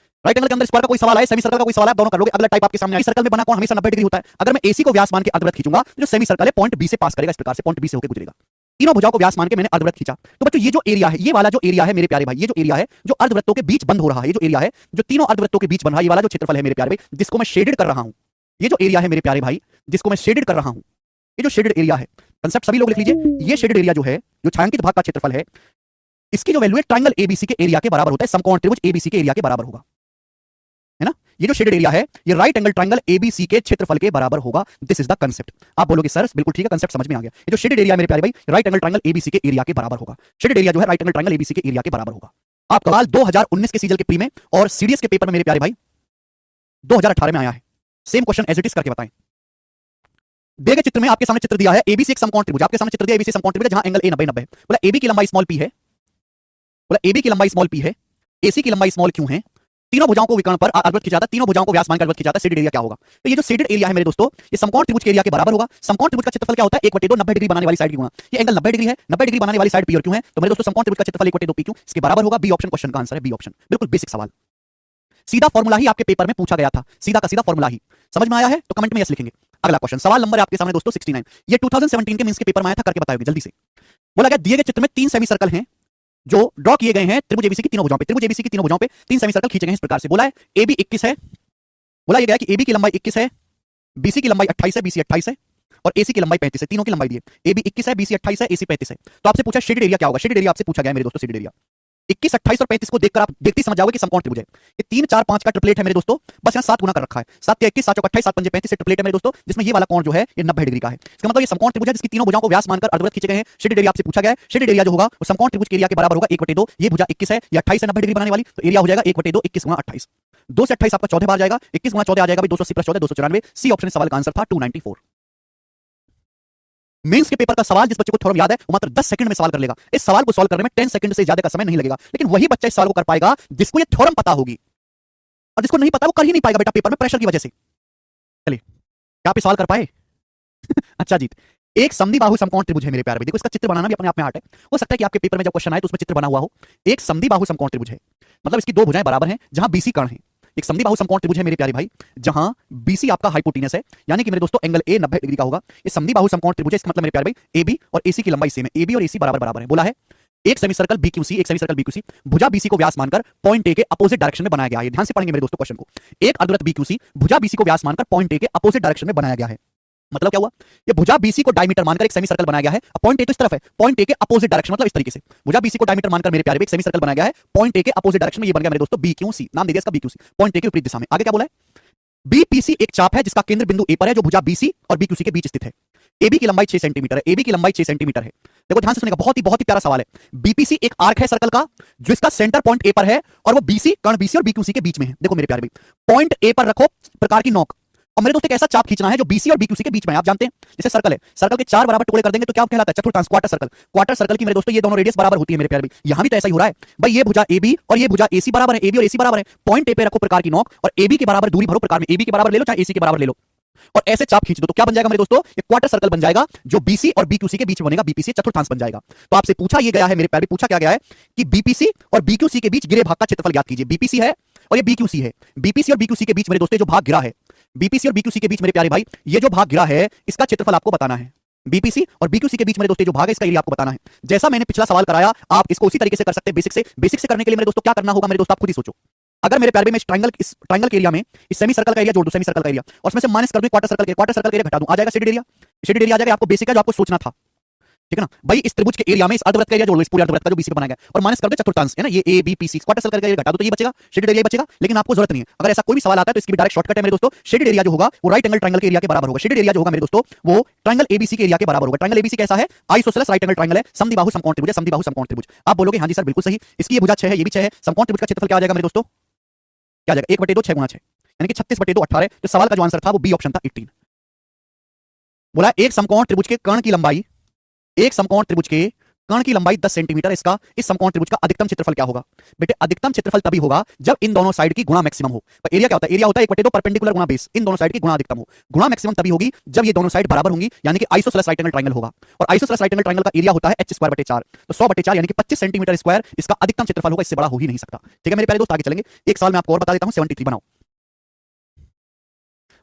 राइट एंगल के अंदर स्क्वायर का कोई सवाल है, सेमी सर्कल का कोई सवाल है, दोनों कर लोगे, अगला टाइप आपके सामने। सर्कल में बना कोण हमेशा 90 डिग्री होता है। अगर मैं एसी को व्यास मान के अर्धवृत्त खींचूंगा, तो जो सेमी सर्कल है पॉइंट बी से पास करेगा, इस प्रकार से पॉइंट बी से होकर गुजरेगा। तीनों भुजाओं को व्यास मान के मैंने अर्धवृत्त खींचा, तो बच्चों ये जो एरिया है, ये वाला जो एरिया है मेरे प्यारे भाई, ये जो एरिया है जो अर्धवृत्तों के बीच बंद हो रहा है, ये जो एरिया है जो तीनों अर्धवृत्तों के बीच बन रहा है, ये वाला जो क्षेत्रफल है मेरे प्यारे भाई, जिसको मैं शेडेड कर रहा हूं, ये जो एरिया है मेरे प्यारे भाई, जिसको मैं शेडेड कर रहा हूं, ये जो शेडेड एरिया है, कंसेप्ट सभी लोग लिख लीजिए। ये शेडेड एरिया जो है, जो छायांकित भाग का क्षेत्रफल है, इसकी जो वैल्यू है ट्रायंगल एबीसी के एरिया के बराबर होता है, समकोण त्रिभुज एबीसी के एरिया के बराबर होगा, है ना। ये जो शेडेड एरिया है, ये राइट एंगल ट्रायंगल एबीसी के क्षेत्रफल के बराबर होगा। This is the concept. आप बोलोगे सर बिल्कुल ठीक है, कंसेप्ट समझ में आ गया। ये जो शेडेड एरिया मेरे प्यारे भाई, राइट एंगल ट्रायंगल एबीसी के एरिया के बराबर होगा। शेडेड एरिया जो है राइट एंगल ट्रायंगल एबीसी के एरिया के बराबर होगा। आपका सवाल 2019 के सीजीएल के प्री में और सीडीएस के पेपर में मेरे प्यारे भाई 2018 में आया है। Same question as it is करके बताएं। दिए गए चित्र में आपके सामने चित्र दिया है, एबीसी एक समकोण त्रिभुज, आपके सामने चित्र दिया एबीसी समकोण त्रिभुज जहां एंगल ए 90 90 है। बोला एबी की लंबाई स्मॉल पी है, बोला एबी की लंबाई स्मॉल पी है, एसी की लंबाई स्मॉल क्यू है। तीनों भुजाओं को विकर्ण पर अर्धवृत्त खींचा, तीनों भुजाओं को व्यास मान कर अर्धवृत्त खींचा, शेडेड एरिया क्या होगा। तो ये जो शेडेड एरिया है मेरे दोस्तों, ये समकोण त्रिभुज के एरिया के बराबर होगा। समकोण त्रिभुज का क्षेत्रफल क्या होता है, 1/2 90 डिग्री बनाने वाली साइड की गुणा। ये एंगल 90 डिग्री है, 90 डिग्री बनाने वाली साइड पी और क्यू है, तो मेरे दोस्तों समकोण त्रिभुज का क्षेत्रफल 1/2 पी क्यू इसके बराबर होगा। बी ऑप्शन क्वेश्चन का आंसर है, बी ऑप्शन। बिल्कुल बेसिक सवाल, सीधा फॉर्मूला ही आपके पेपर में पूछा गया था, सीधा का सीधा फॉर्मूला ही। समझ में आया है तो कमेंट में यस लिखेंगे। अगला क्वेश्चन, सवाल नंबर है आपके सामने दोस्तों 69। ये 2017 के मेंस के पेपर में आया था, करके बताओगे जल्दी से। बोला गया दिए गए चित्र में 3 सेमी सर्कल हैं जो ड्रॉ किए गए हैं त्रिभुज एबीसी की तीनों भुजाओं पे, त्रिभुज एबीसी की तीनों भुजाओं पे 3 सेमी सर्कल खींचे गए हैं इस प्रकार से। बोला है एबी 21 है, बोला ये गया कि एबी की लंबाई 21 है, बीसी की लंबाई 28 है, बीसी 28 है और एसी की लंबाई 35 है। तीनों की लंबाई दी है, एबी 21 है, बीसी 28 है, एसी 35 है। तो आपसे पूछा शेडेड एरिया क्या होगा। शेडेड एरिया आपसे पूछा गया मेरे दोस्तों, शेडेड एरिया 21, 28 और 35 को देखकर आप देखते ही समझ जाओगे कि समकोण त्रिभुज है। ये 3 4 5 का ट्रिपलेट है मेरे दोस्तों, बस यहाँ 7 गुना कर रखा है। 7 के 21, 7 चौक 28, 7 पंजे 35 से ट्रिपलेट है मेरे दोस्तों, जिसमें ये वाला कोण जो है ये 90 डिग्री का है। इसका मतलब ये समकोण त्रिभुज है जिसकी तीनों भुजाओं को व्यास मानकर अर्धवृत्त खींचे गए हैं। शेडेड एरिया आपसे पूछा गया है, शेडेड एरिया जो होगा वो समकोण त्रिभुज के एरिया के बराबर होगा 1/2। ये भुजा 21 है, ये 28 है 90 डिग्री बनाने वाली, तो एरिया हो जाएगा 1/2 21 गुणा 28। 2 से 28 आपका 14 बार जाएगा, 21 गुणा 14 आ जाएगा 280 + 14 294। सी ऑप्शन सवाल का आंसर था 294। मेंस के पेपर का सवाल जिस बच्चे को थ्योरम याद है वो मात्र 10 सेकंड में सवाल कर लेगा। इस सवाल को सॉल्व करने में 10 सेकंड से ज्यादा का समय नहीं लगेगा, लेकिन वही बच्चा इस सवाल को कर पाएगा जिसको ये थ्योरम पता होगी, और जिसको नहीं पता वो कर ही नहीं पाएगा बेटा पेपर में, प्रेशर की वजह से। चलिए क्या आप सवाल कर पाए? अच्छा जीत। एक समद्विबाहु समकोण त्रिभुज है मेरे प्यारे भाई, देखो इसका चित्र बनाना भी अपने आप में आर्ट है। हो सकता है कि आपके पेपर में जब क्वेश्चन आए तो उसमें चित्र बना हुआ हो। एक समद्विबाहु समकोण त्रिभुज है, मतलब इसकी 2 भुजाएं बराबर हैं जहां बीसी कर्ण है। एक समद्विबाहु समकोण त्रिभुज है मेरे प्यारे भाई, जहां बीसी आपका हाइपोटेनस है, यानी कि मेरे दोस्तों एंगल ए 90 डिग्री का होगा। ये समद्विबाहु समकोण त्रिभुज है, इसका मतलब मेरे प्यारे भाई एबी और एसी की लंबाई सेम है, एबी और एसी बराबर बराबर है। बोला है एक सेमी सर्कल बीक्यूसी, एक सेमी सर्कल बीक्यूसी भुजा बीसी को व्यास मानकर पॉइंट ए के अपोजिट डायरेक्शन में बनाया गया है। ध्यान से पढ़ेंगे मेरे दोस्तों क्वेश्चन को। एक अर्धवृत्त बीक्यूसी भुजा बीसी को व्यास मानकर पॉइंट ए के अपोजिट डायरेक्शन में बनाया गया है। मतलब क्या हुआ, ये भुजा बीसी को डायमीटर मानकर एक सेमी सर्कल बनाया गया है। पॉइंट ए तो इस तरफ है, पॉइंट ए के अपोजिट डायरेक्शन, मतलब इस तरीके से भुजा बीसी को डायमीटर मानकर मेरे प्यारे एक सेमी सर्कल बनाया गया है। पॉइंट ए के अपोजिट डायरेक्शन में ये बन गया मेरे दोस्तों बीक्यूसी, नाम दे दिया इसका बीक्यूसी, पॉइंट ए के विपरीत दिशा में। आगे क्या बोला है, बीपीसी एक चाप है जिसका केंद्र बिंदु ए पर है, जो भुजा बीसी और बीक्यूसी के बीच स्थित है। एबी की लंबाई 6 सेंटीमीटर है, एबी की लंबाई 6 सेंटीमीटर है। देखो ध्यान से सुनेगा, बहुत ही प्यारा सवाल है। बीपीसी एक आर्क है सर्कल का, जो इसका सेंटर पॉइंट ए पर है और वो बीसी कर्ण बीसी और बीक्यूसी के बीच में है। देखो मेरे प्यारे भाई, पॉइंट ए पर रखो प्रकार की नोक, और मेरे दोस्त एक ऐसा चाप खींचना है जो बीसी और बीक्यूसी के बीच में है। आप जानते हैं जैसे सर्कल है, सर्कल के 4 बराबर टुकड़े कर देंगे तो क्या कहलाता है, चतुर्थांश, क्वार्टर सर्कल। क्वार्टर सर्कल की मेरे दोस्तों ये दोनों रेडियस बराबर होती है मेरे प्यारे भाई। यहां भी तो ऐसा ही हो रहा है भाई, ये भुजा एबी और ये भुजा एसी बराबर है, एबी और एसी बराबर है। पॉइंट ए पे रखो प्रकार की नोक और एबी के बराबर दूरी भरो प्रकार में, एबी के बराबर ले लो चाहे एसी के बराबर ले लो, और ऐसे चाप खींच दो तो क्या बन जाएगा मेरे दोस्तों, ये क्वार्टर सर्कल बन जाएगा जो बीसी और बीक्यूसी के बीच में बनेगा। बीपीसी चतुर्थांश बन जाएगा। तो आपसे पूछा ये गया है मेरे प्यारे, पूछा क्या गया है कि बीपीसी और बीक्यूसी के बीच गिरे भाग का क्षेत्रफल ज्ञात कीजिए। बीपीसी है और ये बीक्यूसी है, बीपीसी और बीक्यूसी के बीच मेरे दोस्तों जो भाग गिरा है बीपीसी और बीक्यूसी के बीच मेरे प्यारे भाई ये जो भाग गिरा है इसका क्षेत्रफल आपको बताना है। बीपीसी और बीक्यूसी के बीच मेरे दोस्तों जो भाग है इसका एरिया आपको बताना है। जैसा मैंने पिछला सवाल कराया आप इसको उसी तरीके से कर सकते हैं। बेसिक से करने के लिए मेरे दोस्तों क्या करना होगा मेरे दोस्तों आप खुद ही सोचो। अगर मेरे प्यारे में इस ट्रायंगल के एरिया में इस सेमी सर्कल का एरिया जोड़ दूं, सेमी सर्कल का एरिया, और उसमें से माइनस कर दूं क्वार्टर सर्कल का एरिया घटा दूं, आ जाएगा शेडेड एरिया। शेडेड एरिया आ जाएगा। आपको बेसिक है जो आपको सोचना था, ठीक है ना भाई। इस त्रिभुज के एरिया में इस अर्धवृत्त का एरिया जोड़ लो, इस पूरे अर्धवृत्त का जो बीसी पे बनाया गया, और माइनस कर दो चतुर्थांश है ना, ये A B P C, quarter circle का एरिया घटा दो तो ये बचेगा, शेडेड एरिया बचेगा। लेकिन आपको जरूरत नहीं है। अगर ऐसा कोई भी सवाल आता है तो इसकी भी डायरेक्ट शॉर्टकट है मेरे दोस्तों। शेडेड एरिया जो होगा वो राइट एंगल ट्रायंगल के एरिया के बराबर होगा। शेडेड एरिया जो होगा मेरे दोस्तों वो ट्रायंगल एबीसी के एरिया के बराबर होगा। ट्रायंगल एबीसी कैसा है? आइसोसेलेस राइट एंगल ट्रायंगल है, समद्विबाहु समकोण त्रिभुज है, समद्विबाहु समकोण त्रिभुज। आप बोलोगे हां जी सर बिल्कुल सही, इसकी ये भुजा 6 है, ये भी 6 है। समकोण त्रिभुज का क्षेत्रफल क्या आ जाएगा मेरे दोस्तों? क्या आ जाएगा? 1/2 6 गुणा 6 यानी कि 36/2 18। जो सवाल का जो आंसर था वो बी ऑप्शन था 18। बोला एक समकोण त्रिभुज के कर्ण की लंबाई, एक समकोण त्रिभुज के कर्ण की लंबाई 10 सेंटीमीटर। इसका इस समकोण त्रिभुज का अधिकतम क्षेत्रफल क्या होगा? बेटे अधिकतम क्षेत्रफल तभी होगा जब इन दोनों साइड की गुणा मैक्सिमम हो। तो एरिया क्या होता है? एरिया होता है 1/2 परपेंडिकुलर गुणा बेस, इन दोनों साइड की गुणा अधिकतम हो। गुणा मैक्सिमम तभी होगी जब ये दोनों साइड बराबर होंगी, यानी कि आइसोसेलेस राइट एंगल ट्रायंगल होगा। और आइसोसेलेस राइट एंगल ट्रायंगल का एरिया होता है h²/4, तो 100/4 यानी कि 25 सेंटीमीटर स्क्वायर इसका अधिकतम क्षेत्रफल होगा। इससे बड़ा हो ही नहीं सकता। ठीक है मेरे प्यारे दोस्त, आगे चलेंगे। एक सवाल मैं आपको और बता देता हूं, 73 बनाओ।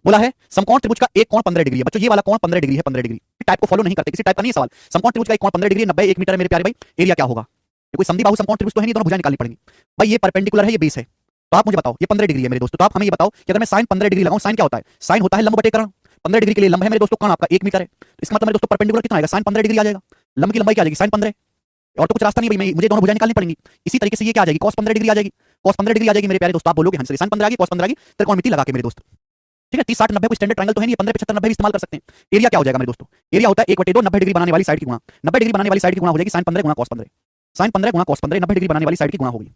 बोला है समकोण त्रिभुज का एक कोण 15 डिग्री है। बच्चों ये वाला कोण 15 डिग्री है, 15 डिग्री। टाइप को फॉलो नहीं करते, किसी टाइप का नहीं है सवाल। समकोण त्रिभुज का एक कोण 15 डिग्री, 90 1 मीटर है मेरे प्यारे भाई। एरिया क्या होगा? ये कोई समद्विबाहु समकोण त्रिभुज तो है नहीं, दोनों भुजाएं निकालनी पड़ेंगी। भाई ये परपेंडिकुलर है, ये बेस है, तो आप मुझे बताओ ये 15 डिग्री है मेरे दोस्तों। तो आप हमें ये बताओ कि अगर मैं sin 15 डिग्री लगाऊं, sin क्या होता है? sin होता है लंब बटे कर्ण। 15 डिग्री के लिए लंब है मेरे दोस्तों, कर्ण आपका 1 मीटर है। तो इसका मतलब मेरे दोस्तों परपेंडिकुलर कितना आएगा? sin 15 डिग्री आ जाएगा। लंब की लंबाई क्या आ जाएगी? sin 15। और तो कुछ रास्ता नहीं भाई, मुझे दोनों भुजाएं निकालनी पड़ेंगी। इसी तरीके से ये क्या आ जाएगी? cos 15 डिग्री आ जाएगी। cos 15 डिग्री आ जाएगी मेरे प्यारे दोस्तों। आप बोलोगे हां सर sin 15 आ गई, cos 15 आ गई, त्रिकोणमिति लगा के मेरे दोस्त। ठीक है 30 60 90 कोई स्टैंडर्ड ट्रायंगल तो है नहीं, 15 75 90 भी इस्तेमाल कर सकते हैं। एरिया क्या हो जाएगा मेरे दोस्तों? एरिया होता है 1/2 90 डिग्री बनाने वाली साइड की गुणा। 90 डिग्री बनाने वाली साइड की गुणा हो जाएगी sin 15 गुणा cos 15। sin 15 गुणा cos 15 90 डिग्री बनाने वाली साइड की गुणा होगी।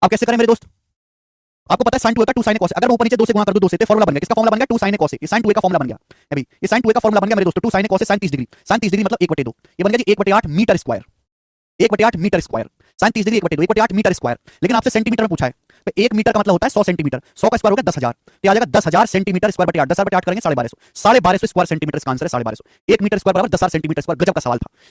अब कैसे करें मेरे दोस्त? आपको पता है sin 2a का 2 sin a cos a, अगर ऊपर नीचे 2 से गुणा कर दो, 2 से, तो फार्मूला बन गया। किसका फार्मूला बन गया? 2 sin a cos a। ये sin 2a का फार्मूला बन गया है भाई। ये sin 2a का फार्मूला बन गया मेरे दोस्तों। 2 sin a cos a sin 30 degree. sin 30 degree मतलब 1/2, ये बन गया जी 1/8 metre square. 1/8 metre square. sin 30 degree 1/8 metre square. लेकिन आपसे सेंटीमीटर में पूछा है, तो 1 मीटर का मतलब होता है 100 सेंटीमीटर। 100 का स्क्वायर हो गया 10,000, तो आ जाएगा 10,000 सेंटीमीटर स्क्वायर बटे 8। 10,000 बटे 8 करेंगे 1250। 1250 स्क्वायर सेंटीमीटर इसका आंसर है 1250। 1 मीटर स्क्वायर बराबर 10,000 सेंटीमीटर स्क्वायर। गजब का सवाल था।